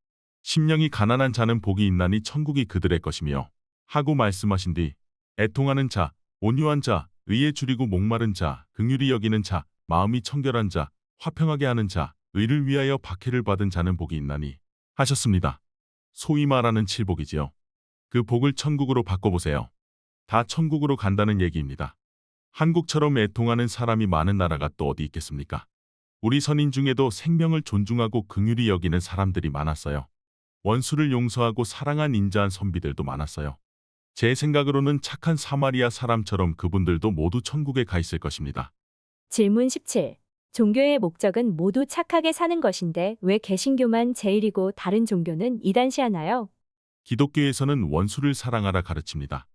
심령이 가난한 자는 복이 있나니 천국이 그들의 것이며 하고 말씀하신 뒤 애통하는 자, 온유한 자, 의에 줄이고 목마른 자, 긍휼히 여기는 자, 마음이 청결한 자, 화평하게 하는 자, 의를 위하여 박해를 받은 자는 복이 있나니 하셨습니다. 소위 말하는 칠복이지요. 그 복을 천국으로 바꿔보세요. 다 천국으로 간다는 얘기입니다. 한국처럼 애통하는 사람이 많은 나라가 또 어디 있겠습니까? 우리 선인 중에도 생명을 존중하고 긍휼히 여기는 사람들이 많았어요. 원수를 용서하고 사랑한 인자한 선비들도 많았어요. 제 생각으로는 착한 사마리아 사람처럼 그분들도 모두 천국에 가 있을 것입니다. 질문 17. 종교의 목적은 모두 착하게 사는 것인데 왜 개신교만 제일이고 다른 종교는 이단시하나요? 기독교에서는 원수를 사랑하라 가르칩니다.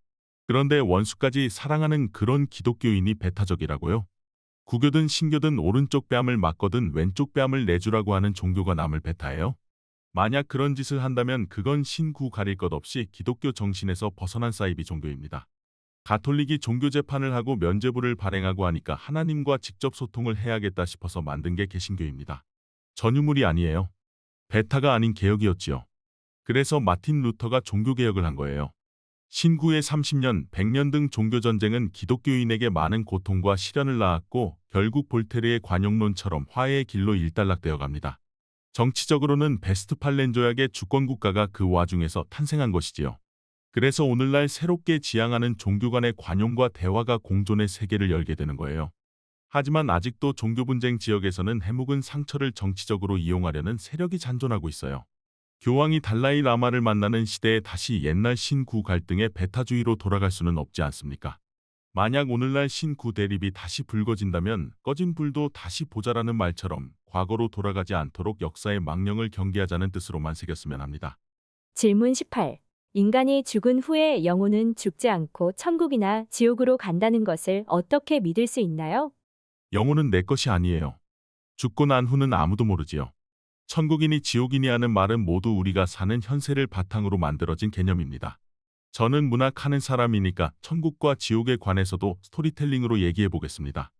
그런데 원수까지 사랑하는 그런 기독교인이 배타적이라고요? 구교든 신교든 오른쪽 뺨을 맞거든 왼쪽 뺨을 내주라고 하는 종교가 남을 배타해요? 만약 그런 짓을 한다면 그건 신구 가릴 것 없이 기독교 정신에서 벗어난 사이비 종교입니다. 가톨릭이 종교 재판을 하고 면죄부를 발행하고 하니까 하나님과 직접 소통을 해야겠다 싶어서 만든 게 개신교입니다. 전유물이 아니에요. 배타가 아닌 개혁이었지요. 그래서 마틴 루터가 종교개혁을 한 거예요. 신구의 30년, 100년 등 종교전쟁은 기독교인에게 많은 고통과 시련을 낳았고 결국 볼테르의 관용론처럼 화해의 길로 일단락되어 갑니다. 정치적으로는 베스트팔렌 조약의 주권국가가 그 와중에서 탄생한 것이지요. 그래서 오늘날 새롭게 지향하는 종교 간의 관용과 대화가 공존의 세계를 열게 되는 거예요. 하지만 아직도 종교분쟁 지역에서는 해묵은 상처를 정치적으로 이용하려는 세력이 잔존하고 있어요. 교황이 달라이 라마를 만나는 시대에 다시 옛날 신구 갈등의 배타주의로 돌아갈 수는 없지 않습니까? 만약 오늘날 신구 대립이 다시 불거진다면 꺼진 불도 다시 보자라는 말처럼 과거로 돌아가지 않도록 역사의 망령을 경계하자는 뜻으로만 새겼으면 합니다. 질문 18. 인간이 죽은 후에 영혼은 죽지 않고 천국이나 지옥으로 간다는 것을 어떻게 믿을 수 있나요? 영혼은 내 것이 아니에요. 죽고 난 후는 아무도 모르지요. 천국이니 지옥이니 하는 말은 모두 우리가 사는 현세를 바탕으로 만들어진 개념입니다. 저는 문학하는 사람이니까 천국과 지옥에 관해서도 스토리텔링으로 얘기해 보겠습니다.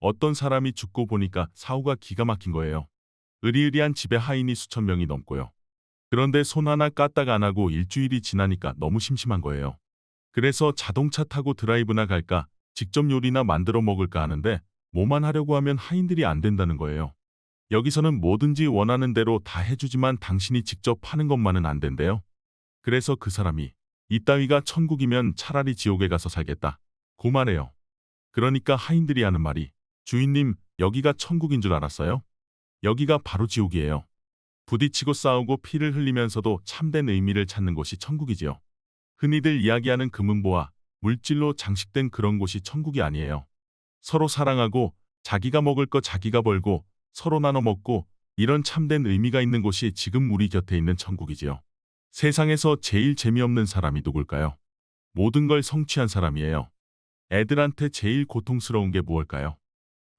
어떤 사람이 죽고 보니까 사후가 기가 막힌 거예요. 으리으리한 집에 하인이 수천 명이 넘고요. 그런데 손 하나 까딱 안 하고 일주일이 지나니까 너무 심심한 거예요. 그래서 자동차 타고 드라이브나 갈까, 직접 요리나 만들어 먹을까 하는데 뭐만 하려고 하면 하인들이 안 된다는 거예요. 여기서는 뭐든지 원하는 대로 다 해주지만 당신이 직접 하는 것만은 안 된대요. 그래서 그 사람이 이따위가 천국이면 차라리 지옥에 가서 살겠다. 고 말해요. 그러니까 하인들이 하는 말이 주인님, 여기가 천국인 줄 알았어요? 여기가 바로 지옥이에요. 부딪히고 싸우고 피를 흘리면서도 참된 의미를 찾는 곳이 천국이지요. 흔히들 이야기하는 금은보화, 물질로 장식된 그런 곳이 천국이 아니에요. 서로 사랑하고 자기가 먹을 거 자기가 벌고 서로 나눠 먹고 이런 참된 의미가 있는 곳이 지금 우리 곁에 있는 천국이지요. 세상에서 제일 재미없는 사람이 누굴까요? 모든 걸 성취한 사람이에요. 애들한테 제일 고통스러운 게 무엇일까요?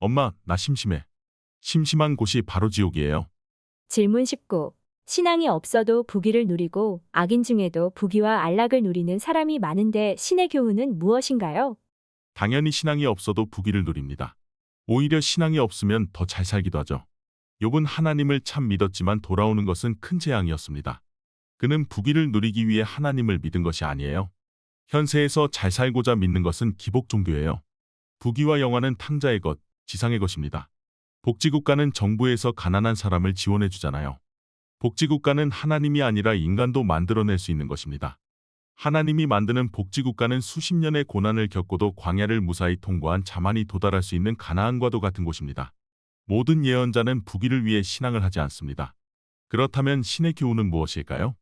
엄마, 나 심심해. 심심한 곳이 바로 지옥이에요. 질문 19. 신앙이 없어도 부귀를 누리고 악인 중에도 부귀와 안락을 누리는 사람이 많은데 신의 교훈은 무엇인가요? 당연히 신앙이 없어도 부귀를 누립니다. 오히려 신앙이 없으면 더 잘 살기도 하죠. 욥은 하나님을 참 믿었지만 돌아오는 것은 큰 재앙이었습니다. 그는 부귀를 누리기 위해 하나님을 믿은 것이 아니에요. 현세에서 잘 살고자 믿는 것은 기복 종교예요. 부귀와 영화는 탕자의 것, 지상의 것입니다. 복지국가는 정부에서 가난한 사람을 지원해 주잖아요. 복지국가는 하나님이 아니라 인간도 만들어낼 수 있는 것입니다. 하나님이 만드는 복지국가는 수십 년의 고난을 겪고도 광야를 무사히 통과한 자만이 도달할 수 있는 가나안과도 같은 곳입니다. 모든 예언자는 부귀를 위해 신앙을 하지 않습니다. 그렇다면 신의 교훈은 무엇일까요?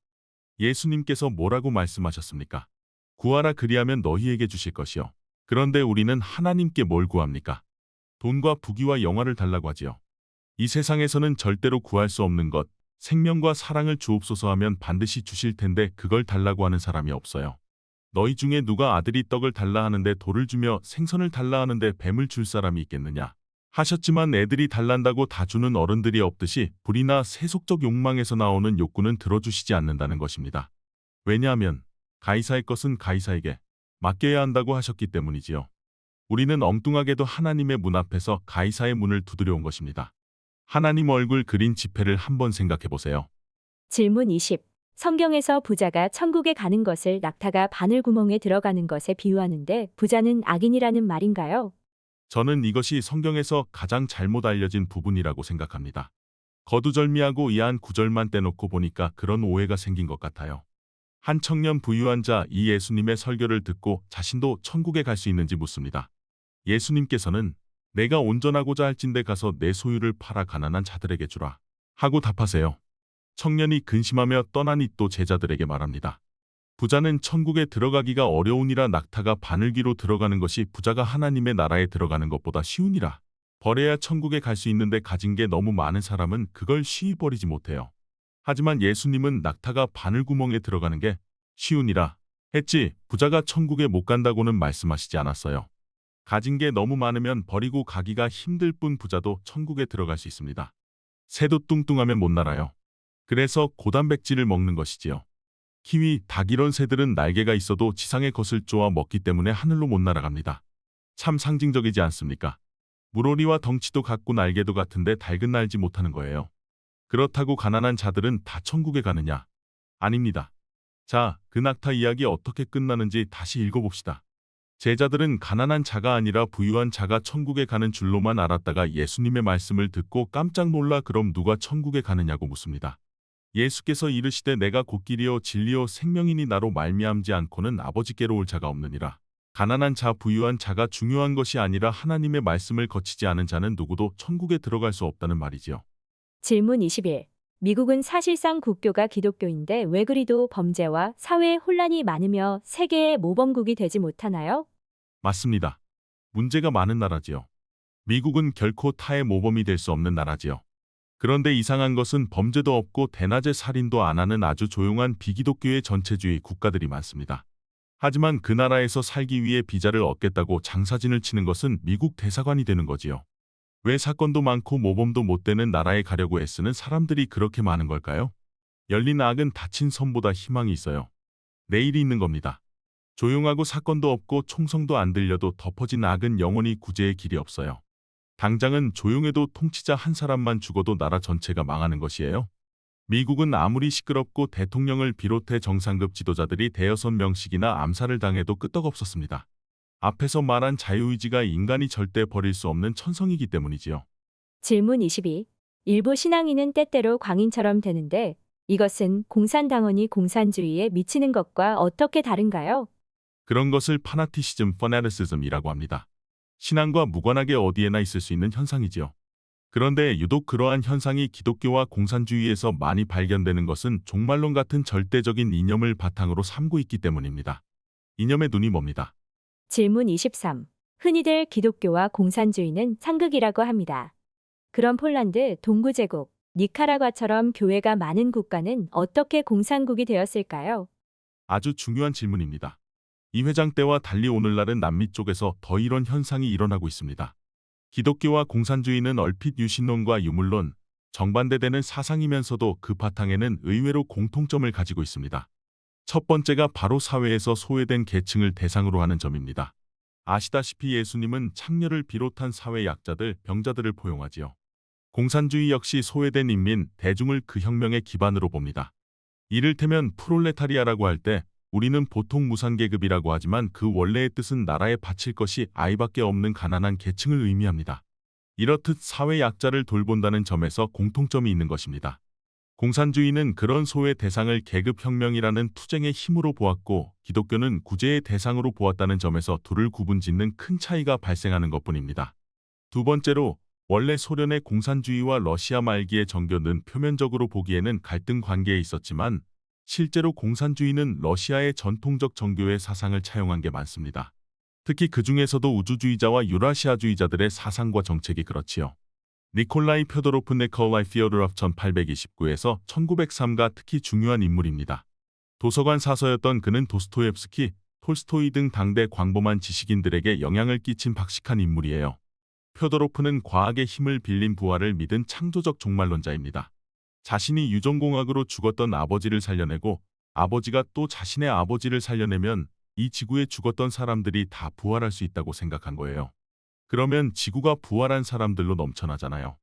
예수님께서 뭐라고 말씀하셨습니까? 구하라 그리하면 너희에게 주실 것이요. 그런데 우리는 하나님께 뭘 구합니까? 돈과 부귀와 영화를 달라고 하지요. 이 세상에서는 절대로 구할 수 없는 것, 생명과 사랑을 주옵소서 하면 반드시 주실 텐데 그걸 달라고 하는 사람이 없어요. 너희 중에 누가 아들이 떡을 달라 하는데 돌을 주며 생선을 달라 하는데 뱀을 줄 사람이 있겠느냐? 하셨지만 애들이 달란다고 다 주는 어른들이 없듯이 불이나 세속적 욕망에서 나오는 욕구는 들어주시지 않는다는 것입니다. 왜냐하면 가이사의 것은 가이사에게 맡겨야 한다고 하셨기 때문이지요. 우리는 엉뚱하게도 하나님의 문 앞에서 가이사의 문을 두드려 온 것입니다. 하나님 얼굴 그린 지폐를 한번 생각해 보세요. 질문 20. 성경에서 부자가 천국에 가는 것을 낙타가 바늘구멍에 들어가는 것에 비유하는데 부자는 악인이라는 말인가요? 저는 이것이 성경에서 가장 잘못 알려진 부분이라고 생각합니다. 거두절미하고 이 한 구절만 떼놓고 보니까 그런 오해가 생긴 것 같아요. 한 청년 부유한 자 이 예수님의 설교를 듣고 자신도 천국에 갈 수 있는지 묻습니다. 예수님께서는 내가 온전하고자 할진대 가서 내 소유를 팔아 가난한 자들에게 주라 하고 답하세요. 청년이 근심하며 떠나니 또 제자들에게 말합니다. 부자는 천국에 들어가기가 어려우니라 낙타가 바늘귀로 들어가는 것이 부자가 하나님의 나라에 들어가는 것보다 쉬우니라. 버려야 천국에 갈 수 있는데 가진 게 너무 많은 사람은 그걸 쉬이 버리지 못해요. 하지만 예수님은 낙타가 바늘구멍에 들어가는 게 쉬우니라 했지 부자가 천국에 못 간다고는 말씀하시지 않았어요. 가진 게 너무 많으면 버리고 가기가 힘들 뿐 부자도 천국에 들어갈 수 있습니다. 새도 뚱뚱하면 못 날아요. 그래서 고단백질을 먹는 것이지요. 키위, 닭 이런 새들은 날개가 있어도 지상의 것을 쪼아 먹기 때문에 하늘로 못 날아갑니다. 참 상징적이지 않습니까? 물오리와 덩치도 같고 날개도 같은데 닭은 날지 못하는 거예요. 그렇다고 가난한 자들은 다 천국에 가느냐? 아닙니다. 자, 그 낙타 이야기 어떻게 끝나는지 다시 읽어봅시다. 제자들은 가난한 자가 아니라 부유한 자가 천국에 가는 줄로만 알았다가 예수님의 말씀을 듣고 깜짝 놀라 그럼 누가 천국에 가느냐고 묻습니다. 예수께서 이르시되 내가 곧 길이요 진리요 생명이니 나로 말미암지 않고는 아버지께로 올 자가 없느니라. 가난한 자 부유한 자가 중요한 것이 아니라 하나님의 말씀을 거치지 않은 자는 누구도 천국에 들어갈 수 없다는 말이지요. 질문 21. 미국은 사실상 국교가 기독교인데 왜 그리도 범죄와 사회 혼란이 많으며 세계의 모범국이 되지 못하나요? 맞습니다. 문제가 많은 나라지요. 미국은 결코 타의 모범이 될 수 없는 나라지요. 그런데 이상한 것은 범죄도 없고 대낮에 살인도 안 하는 아주 조용한 비기독교의 전체주의 국가들이 많습니다. 하지만 그 나라에서 살기 위해 비자를 얻겠다고 장사진을 치는 것은 미국 대사관이 되는 거지요. 왜 사건도 많고 모범도 못 되는 나라에 가려고 애쓰는 사람들이 그렇게 많은 걸까요? 열린 악은 닫힌 섬보다 희망이 있어요. 내일이 있는 겁니다. 조용하고 사건도 없고 총성도 안 들려도 덮어진 악은 영원히 구제의 길이 없어요. 당장은 조용해도 통치자 한 사람만 죽어도 나라 전체가 망하는 것이에요. 미국은 아무리 시끄럽고 대통령을 비롯해 정상급 지도자들이 대여섯 명씩이나 암살을 당해도 끄떡없었습니다. 앞에서 말한 자유의지가 인간이 절대 버릴 수 없는 천성이기 때문이지요. 질문 22. 일부 신앙인은 때때로 광인처럼 되는데 이것은 공산당원이 공산주의에 미치는 것과 어떻게 다른가요? 그런 것을 파나티시즘, 퍼네티시즘이라고 합니다. 신앙과 무관하게 어디에나 있을 수 있는 현상이지요. 그런데 유독 그러한 현상이 기독교와 공산주의에서 많이 발견되는 것은 종말론 같은 절대적인 이념을 바탕으로 삼고 있기 때문입니다. 이념의 눈이 뭡니다. 질문 23. 흔히들 기독교와 공산주의는 상극이라고 합니다. 그럼 폴란드, 동구제국, 니카라과처럼 교회가 많은 국가는 어떻게 공산국이 되었을까요? 아주 중요한 질문입니다. 이 회장 때와 달리 오늘날은 남미 쪽에서 더 이런 현상이 일어나고 있습니다. 기독교와 공산주의는 얼핏 유신론과 유물론, 정반대되는 사상이면서도 그 바탕에는 의외로 공통점을 가지고 있습니다. 첫 번째가 바로 사회에서 소외된 계층을 대상으로 하는 점입니다. 아시다시피 예수님은 창녀를 비롯한 사회 약자들, 병자들을 포용하지요. 공산주의 역시 소외된 인민, 대중을 그 혁명의 기반으로 봅니다. 이를테면 프롤레타리아라고 할 때 우리는 보통 무산계급이라고 하지만 그 원래의 뜻은 나라에 바칠 것이 아이밖에 없는 가난한 계층을 의미합니다. 이렇듯 사회 약자를 돌본다는 점에서 공통점이 있는 것입니다. 공산주의는 그런 소외 대상을 계급혁명이라는 투쟁의 힘으로 보았고 기독교는 구제의 대상으로 보았다는 점에서 둘을 구분짓는 큰 차이가 발생하는 것뿐입니다. 두 번째로 원래 소련의 공산주의와 러시아 말기의 정교는 표면적으로 보기에는 갈등 관계에 있었지만 실제로 공산주의는 러시아의 전통적 정교의 사상을 차용한 게 많습니다. 특히 그 중에서도 우주주의자와 유라시아주의자들의 사상과 정책이 그렇지요. 니콜라이 펴도로프 네콜라이 피오도로프 1829에서 1903가 특히 중요한 인물입니다. 도서관 사서였던 그는 도스토옙스키, 톨스토이 등 당대 광범한 지식인들에게 영향을 끼친 박식한 인물이에요. 펴도로프는 과학의 힘을 빌린 부활을 믿은 창조적 종말론자입니다. 자신이 유전공학으로 죽었던 아버지를 살려내고 아버지가 또 자신의 아버지를 살려내면 이 지구에 죽었던 사람들이 다 부활할 수 있다고 생각한 거예요. 그러면 지구가 부활한 사람들로 넘쳐나잖아요.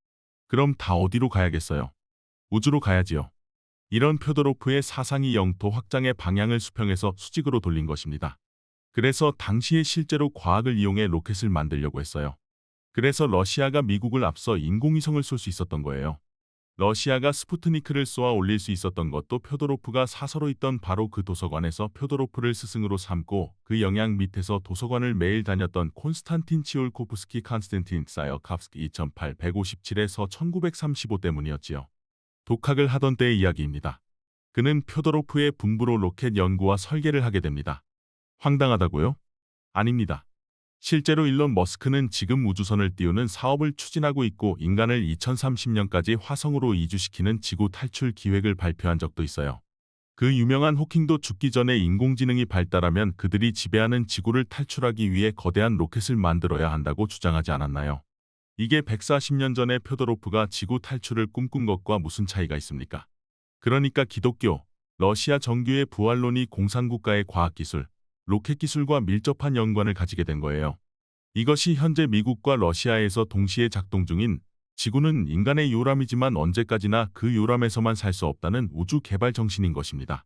그럼 다 어디로 가야겠어요? 우주로 가야지요. 이런 펴도로프의 사상이 영토 확장의 방향을 수평해서 수직으로 돌린 것입니다. 그래서 당시에 실제로 과학을 이용해 로켓을 만들려고 했어요. 그래서 러시아가 미국을 앞서 인공위성을 쏠 수 있었던 거예요. 러시아가 스푸트니크를 쏘아 올릴 수 있었던 것도 펴도로프가 사서로 있던 바로 그 도서관에서 펴도로프를 스승으로 삼고 그 영향 밑에서 도서관을 매일 다녔던 콘스탄틴 치올코프스키 칸스탄틴 사이어캅스키 2857에서 1935 때문이었지요. 독학을 하던 때의 이야기입니다. 그는 펴도로프의 분부로 로켓 연구와 설계를 하게 됩니다. 황당하다고요? 아닙니다. 실제로 일론 머스크는 지금 우주선을 띄우는 사업을 추진하고 있고 인간을 2030년까지 화성으로 이주시키는 지구 탈출 기획을 발표한 적도 있어요. 그 유명한 호킹도 죽기 전에 인공지능이 발달하면 그들이 지배하는 지구를 탈출하기 위해 거대한 로켓을 만들어야 한다고 주장하지 않았나요? 이게 140년 전에 펴도로프가 지구 탈출을 꿈꾼 것과 무슨 차이가 있습니까? 그러니까 기독교, 러시아 정교의 부활론이 공산국가의 과학기술, 로켓기술과 밀접한 연관을 가지게 된 거예요. 이것이 현재 미국과 러시아에서 동시에 작동 중인 지구는 인간의 요람이지만 언제까지나 그 요람에서만 살 수 없다는 우주 개발 정신인 것입니다.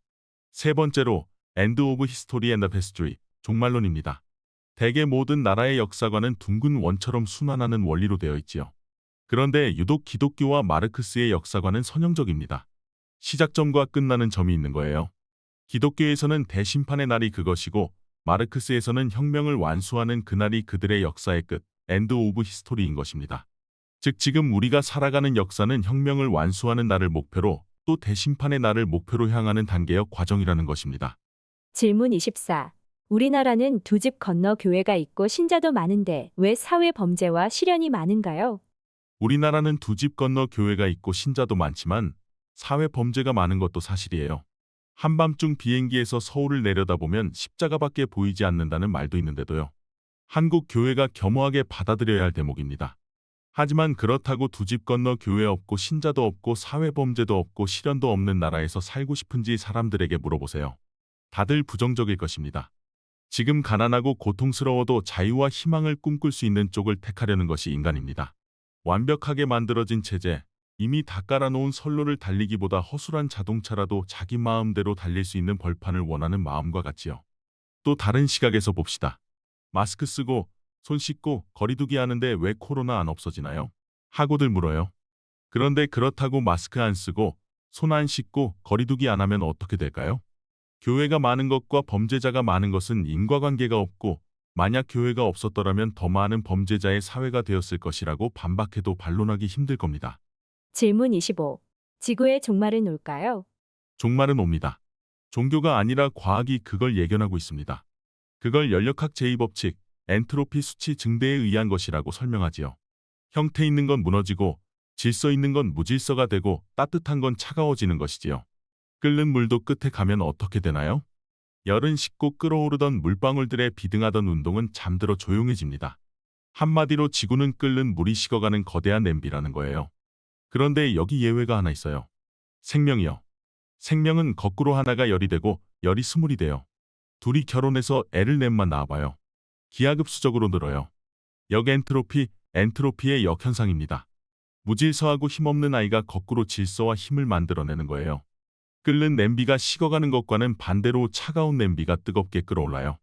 세 번째로 End of History and History, 종말론입니다. 대개 모든 나라의 역사관은 둥근 원처럼 순환하는 원리로 되어 있지요. 그런데 유독 기독교와 마르크스의 역사관은 선형적입니다. 시작점과 끝나는 점이 있는 거예요. 기독교에서는 대심판의 날이 그것이고 마르크스에서는 혁명을 완수하는 그날이 그들의 역사의 끝, 엔드 오브 히스토리인 것입니다. 즉 지금 우리가 살아가는 역사는 혁명을 완수하는 날을 목표로 또 대심판의 날을 목표로 향하는 단계적 과정이라는 것입니다. 질문 24. 우리나라는 두 집 건너 교회가 있고 신자도 많은데 왜 사회 범죄와 시련이 많은가요? 우리나라는 두 집 건너 교회가 있고 신자도 많지만 사회 범죄가 많은 것도 사실이에요. 한밤중 비행기에서 서울을 내려다보면 십자가밖에 보이지 않는다는 말도 있는데도요. 한국 교회가 겸허하게 받아들여야 할 대목입니다. 하지만 그렇다고 두 집 건너 교회 없고 신자도 없고 사회 범죄도 없고 시련도 없는 나라에서 살고 싶은지 사람들에게 물어보세요. 다들 부정적일 것입니다. 지금 가난하고 고통스러워도 자유와 희망을 꿈꿀 수 있는 쪽을 택하려는 것이 인간입니다. 완벽하게 만들어진 체제, 이미 다 깔아놓은 선로를 달리기보다 허술한 자동차라도 자기 마음대로 달릴 수 있는 벌판을 원하는 마음과 같지요. 또 다른 시각에서 봅시다. 마스크 쓰고 손 씻고 거리두기 하는데 왜 코로나 안 없어지나요? 하고들 물어요. 그런데 그렇다고 마스크 안 쓰고 손 안 씻고 거리두기 안 하면 어떻게 될까요? 교회가 많은 것과 범죄자가 많은 것은 인과관계가 없고 만약 교회가 없었더라면 더 많은 범죄자의 사회가 되었을 것이라고 반박해도 반론하기 힘들 겁니다. 질문 25. 지구의 종말은 올까요? 종말은 옵니다. 종교가 아니라 과학이 그걸 예견하고 있습니다. 그걸 연력학 제2법칙, 엔트로피 수치 증대에 의한 것이라고 설명하지요. 형태 있는 건 무너지고 질서 있는 건 무질서가 되고 따뜻한 건 차가워지는 것이지요. 끓는 물도 끝에 가면 어떻게 되나요? 열은 식고 끓어오르던 물방울들의 비등하던 운동은 잠들어 조용해집니다. 한마디로 지구는 끓는 물이 식어가는 거대한 냄비라는 거예요. 그런데 여기 예외가 하나 있어요. 생명이요. 생명은 거꾸로 하나가 열이 되고 열이 스물이 돼요. 둘이 결혼해서 애를 넷만 낳아봐요. 기하급수적으로 늘어요. 역엔트로피, 엔트로피의 역현상입니다. 무질서하고 힘없는 아이가 거꾸로 질서와 힘을 만들어내는 거예요. 끓는 냄비가 식어가는 것과는 반대로 차가운 냄비가 뜨겁게 끓어올라요.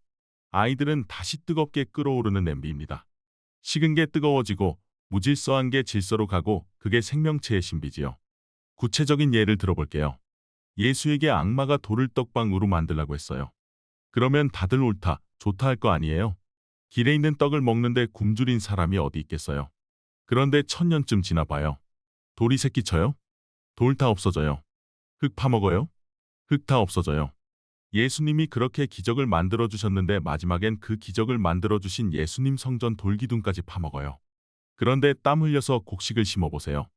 아이들은 다시 뜨겁게 끓어오르는 냄비입니다. 식은 게 뜨거워지고 무질서한 게 질서로 가고 그게 생명체의 신비지요. 구체적인 예를 들어볼게요. 예수에게 악마가 돌을 떡방으로 만들라고 했어요. 그러면 다들 옳다, 좋다 할 거 아니에요? 길에 있는 떡을 먹는데 굶주린 사람이 어디 있겠어요? 그런데 1000년쯤 지나봐요. 돌이 새끼 쳐요? 돌 다 없어져요. 흙 파먹어요? 흙 다 없어져요. 예수님이 그렇게 기적을 만들어주셨는데 마지막엔 그 기적을 만들어주신 예수님 성전 돌기둥까지 파먹어요. 그런데 땀 흘려서 곡식을 심어보세요.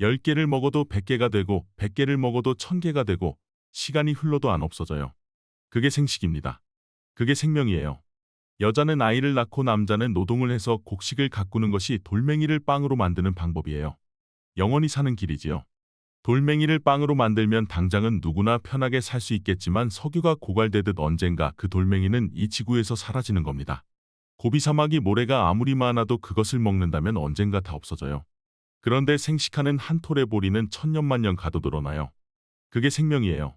10개를 먹어도 100개가 되고 100개를 먹어도 1000개가 되고 시간이 흘러도 안 없어져요. 그게 생식입니다. 그게 생명이에요. 여자는 아이를 낳고 남자는 노동을 해서 곡식을 가꾸는 것이 돌멩이를 빵으로 만드는 방법이에요. 영원히 사는 길이지요. 돌멩이를 빵으로 만들면 당장은 누구나 편하게 살 수 있겠지만 석유가 고갈되듯 언젠가 그 돌멩이는 이 지구에서 사라지는 겁니다. 고비 사막이 모래가 아무리 많아도 그것을 먹는다면 언젠가 다 없어져요. 그런데 생식하는 한 톨의 보리는 천년만년 가도 늘어나요. 그게 생명이에요.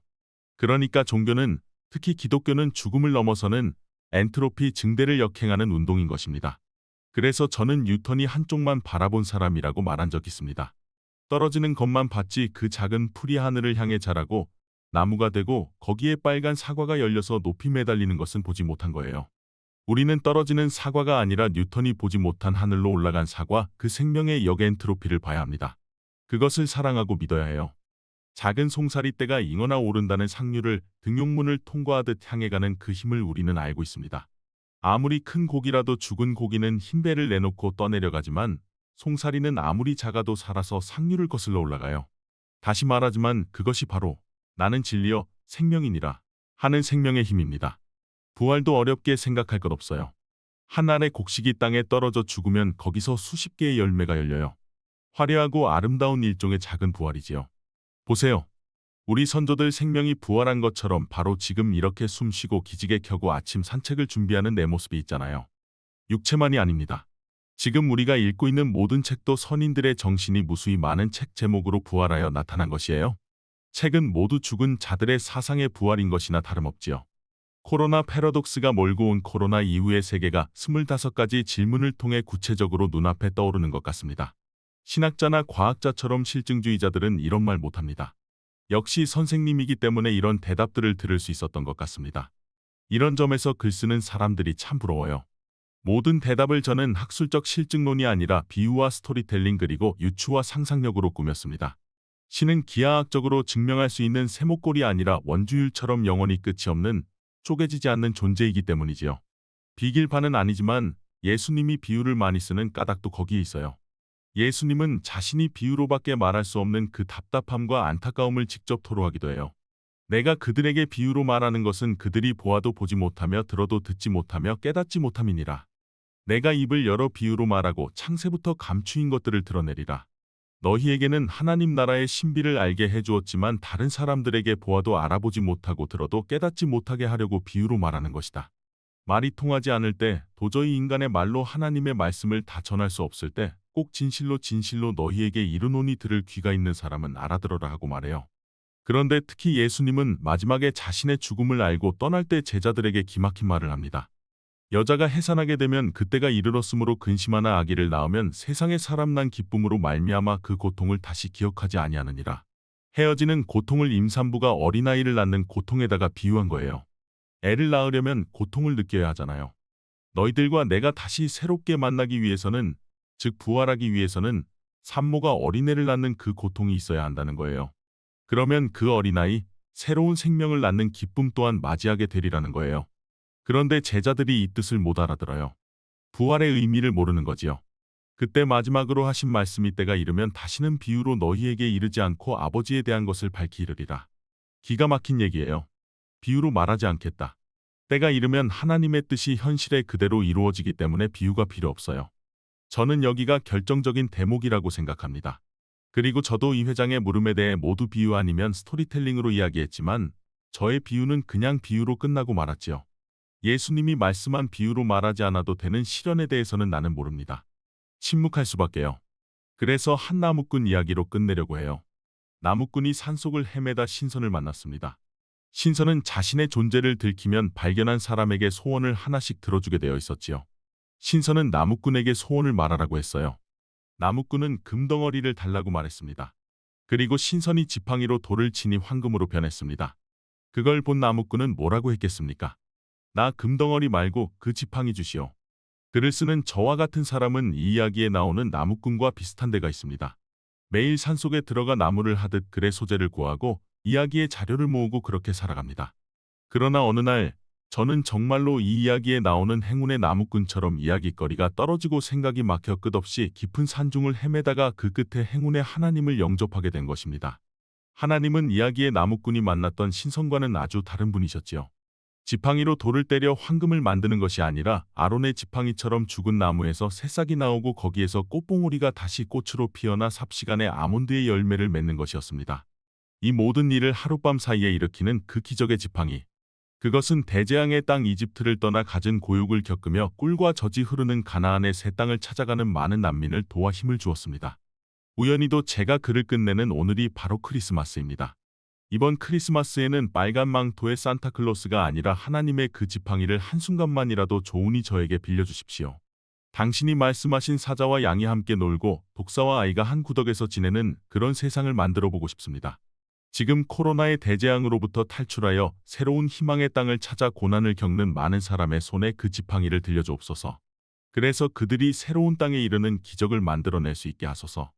그러니까 종교는, 특히 기독교는 죽음을 넘어서는 엔트로피 증대를 역행하는 운동인 것입니다. 그래서 저는 뉴턴이 한쪽만 바라본 사람이라고 말한 적 있습니다. 떨어지는 것만 봤지 그 작은 풀이 하늘을 향해 자라고 나무가 되고 거기에 빨간 사과가 열려서 높이 매달리는 것은 보지 못한 거예요. 우리는 떨어지는 사과가 아니라 뉴턴이 보지 못한 하늘로 올라간 사과, 그 생명의 역엔트로피를 봐야 합니다. 그것을 사랑하고 믿어야 해요. 작은 송사리떼가 잉어나 오른다는 상류를 등용문을 통과하듯 향해 가는 그 힘을 우리는 알고 있습니다. 아무리 큰 고기라도 죽은 고기는 흰 배를 내놓고 떠내려가지만 송사리는 아무리 작아도 살아서 상류를 거슬러 올라가요. 다시 말하지만 그것이 바로 나는 진리여 생명이니라 하는 생명의 힘입니다. 부활도 어렵게 생각할 것 없어요. 한 알의 곡식이 땅에 떨어져 죽으면 거기서 수십 개의 열매가 열려요. 화려하고 아름다운 일종의 작은 부활이지요. 보세요. 우리 선조들 생명이 부활한 것처럼 바로 지금 이렇게 숨쉬고 기지개 켜고 아침 산책을 준비하는 내 모습이 있잖아요. 육체만이 아닙니다. 지금 우리가 읽고 있는 모든 책도 선인들의 정신이 무수히 많은 책 제목으로 부활하여 나타난 것이에요. 책은 모두 죽은 자들의 사상의 부활인 것이나 다름없지요. 코로나 패러독스가 몰고 온 코로나 이후의 세계가 25가지 질문을 통해 구체적으로 눈앞에 떠오르는 것 같습니다. 신학자나 과학자처럼 실증주의자들은 이런 말 못합니다. 역시 선생님이기 때문에 이런 대답들을 들을 수 있었던 것 같습니다. 이런 점에서 글 쓰는 사람들이 참 부러워요. 모든 대답을 저는 학술적 실증론이 아니라 비유와 스토리텔링 그리고 유추와 상상력으로 꾸몄습니다. 신은 기하학적으로 증명할 수 있는 세모꼴이 아니라 원주율처럼 영원히 끝이 없는 쪼개지지 않는 존재이기 때문이지요. 비길반은 아니지만 예수님이 비유를 많이 쓰는 까닭도 거기에 있어요. 예수님은 자신이 비유로밖에 말할 수 없는 그 답답함과 안타까움을 직접 토로하기도 해요. 내가 그들에게 비유로 말하는 것은 그들이 보아도 보지 못하며 들어도 듣지 못하며 깨닫지 못함이니라. 내가 입을 열어 비유로 말하고 창세부터 감추인 것들을 드러내리라. 너희에게는 하나님 나라의 신비를 알게 해주었지만 다른 사람들에게 보아도 알아보지 못하고 들어도 깨닫지 못하게 하려고 비유로 말하는 것이다. 말이 통하지 않을 때, 도저히 인간의 말로 하나님의 말씀을 다 전할 수 없을 때, 꼭 진실로 진실로 너희에게 이르노니 들을 귀가 있는 사람은 알아들어라 하고 말해요. 그런데 특히 예수님은 마지막에 자신의 죽음을 알고 떠날 때 제자들에게 기막힌 말을 합니다. 여자가 해산하게 되면 그때가 이르렀으므로 근심하나 아기를 낳으면 세상에 사람 난 기쁨으로 말미암아 그 고통을 다시 기억하지 아니하느니라. 헤어지는 고통을 임산부가 어린아이를 낳는 고통에다가 비유한 거예요. 애를 낳으려면 고통을 느껴야 하잖아요. 너희들과 내가 다시 새롭게 만나기 위해서는, 즉 부활하기 위해서는 산모가 어린애를 낳는 그 고통이 있어야 한다는 거예요. 그러면 그 어린아이, 새로운 생명을 낳는 기쁨 또한 맞이하게 되리라는 거예요. 그런데 제자들이 이 뜻을 못 알아들어요. 부활의 의미를 모르는 거지요. 그때 마지막으로 하신 말씀이 때가 이르면 다시는 비유로 너희에게 이르지 않고 아버지에 대한 것을 밝히 이르리라. 기가 막힌 얘기예요. 비유로 말하지 않겠다. 때가 이르면 하나님의 뜻이 현실에 그대로 이루어지기 때문에 비유가 필요 없어요. 저는 여기가 결정적인 대목이라고 생각합니다. 그리고 저도 이 회장의 물음에 대해 모두 비유 아니면 스토리텔링으로 이야기했지만 저의 비유는 그냥 비유로 끝나고 말았지요. 예수님이 말씀한 비유로 말하지 않아도 되는 실현에 대해서는 나는 모릅니다. 침묵할 수밖에요. 그래서 한 나무꾼 이야기로 끝내려고 해요. 나무꾼이 산속을 헤매다 신선을 만났습니다. 신선은 자신의 존재를 들키면 발견한 사람에게 소원을 하나씩 들어주게 되어 있었지요. 신선은 나무꾼에게 소원을 말하라고 했어요. 나무꾼은 금덩어리를 달라고 말했습니다. 그리고 신선이 지팡이로 돌을 치니 황금으로 변했습니다. 그걸 본 나무꾼은 뭐라고 했겠습니까? 나 금덩어리 말고 그 지팡이 주시오. 글을 쓰는 저와 같은 사람은 이 이야기에 나오는 나무꾼과 비슷한 데가 있습니다. 매일 산속에 들어가 나무를 하듯 글의 소재를 구하고 이야기의 자료를 모으고 그렇게 살아갑니다. 그러나 어느 날 저는 정말로 이 이야기에 나오는 행운의 나무꾼처럼 이야깃거리가 떨어지고 생각이 막혀 끝없이 깊은 산중을 헤매다가 그 끝에 행운의 하나님을 영접하게 된 것입니다. 하나님은 이야기의 나무꾼이 만났던 신선과는 아주 다른 분이셨지요. 지팡이로 돌을 때려 황금을 만드는 것이 아니라 아론의 지팡이처럼 죽은 나무에서 새싹이 나오고 거기에서 꽃봉오리가 다시 꽃으로 피어나 삽시간에 아몬드의 열매를 맺는 것이었습니다. 이 모든 일을 하룻밤 사이에 일으키는 그 기적의 지팡이. 그것은 대재앙의 땅 이집트를 떠나 갖은 고육을 겪으며 꿀과 젖이 흐르는 가나안의 새 땅을 찾아가는 많은 난민을 도와 힘을 주었습니다. 우연히도 제가 글을 끝내는 오늘이 바로 크리스마스입니다. 이번 크리스마스에는 빨간 망토의 산타클로스가 아니라 하나님의 그 지팡이를 한순간만이라도 좋으니 저에게 빌려주십시오. 당신이 말씀하신 사자와 양이 함께 놀고 독사와 아이가 한 구덕에서 지내는 그런 세상을 만들어 보고 싶습니다. 지금 코로나의 대재앙으로부터 탈출하여 새로운 희망의 땅을 찾아 고난을 겪는 많은 사람의 손에 그 지팡이를 들려주옵소서. 그래서 그들이 새로운 땅에 이르는 기적을 만들어낼 수 있게 하소서.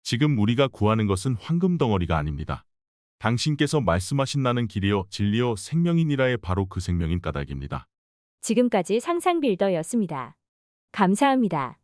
지금 우리가 구하는 것은 황금 덩어리가 아닙니다. 당신께서 말씀하신 나는 길이요 진리요 생명이니라의 바로 그 생명인 까닭입니다. 지금까지 상상빌더였습니다. 감사합니다.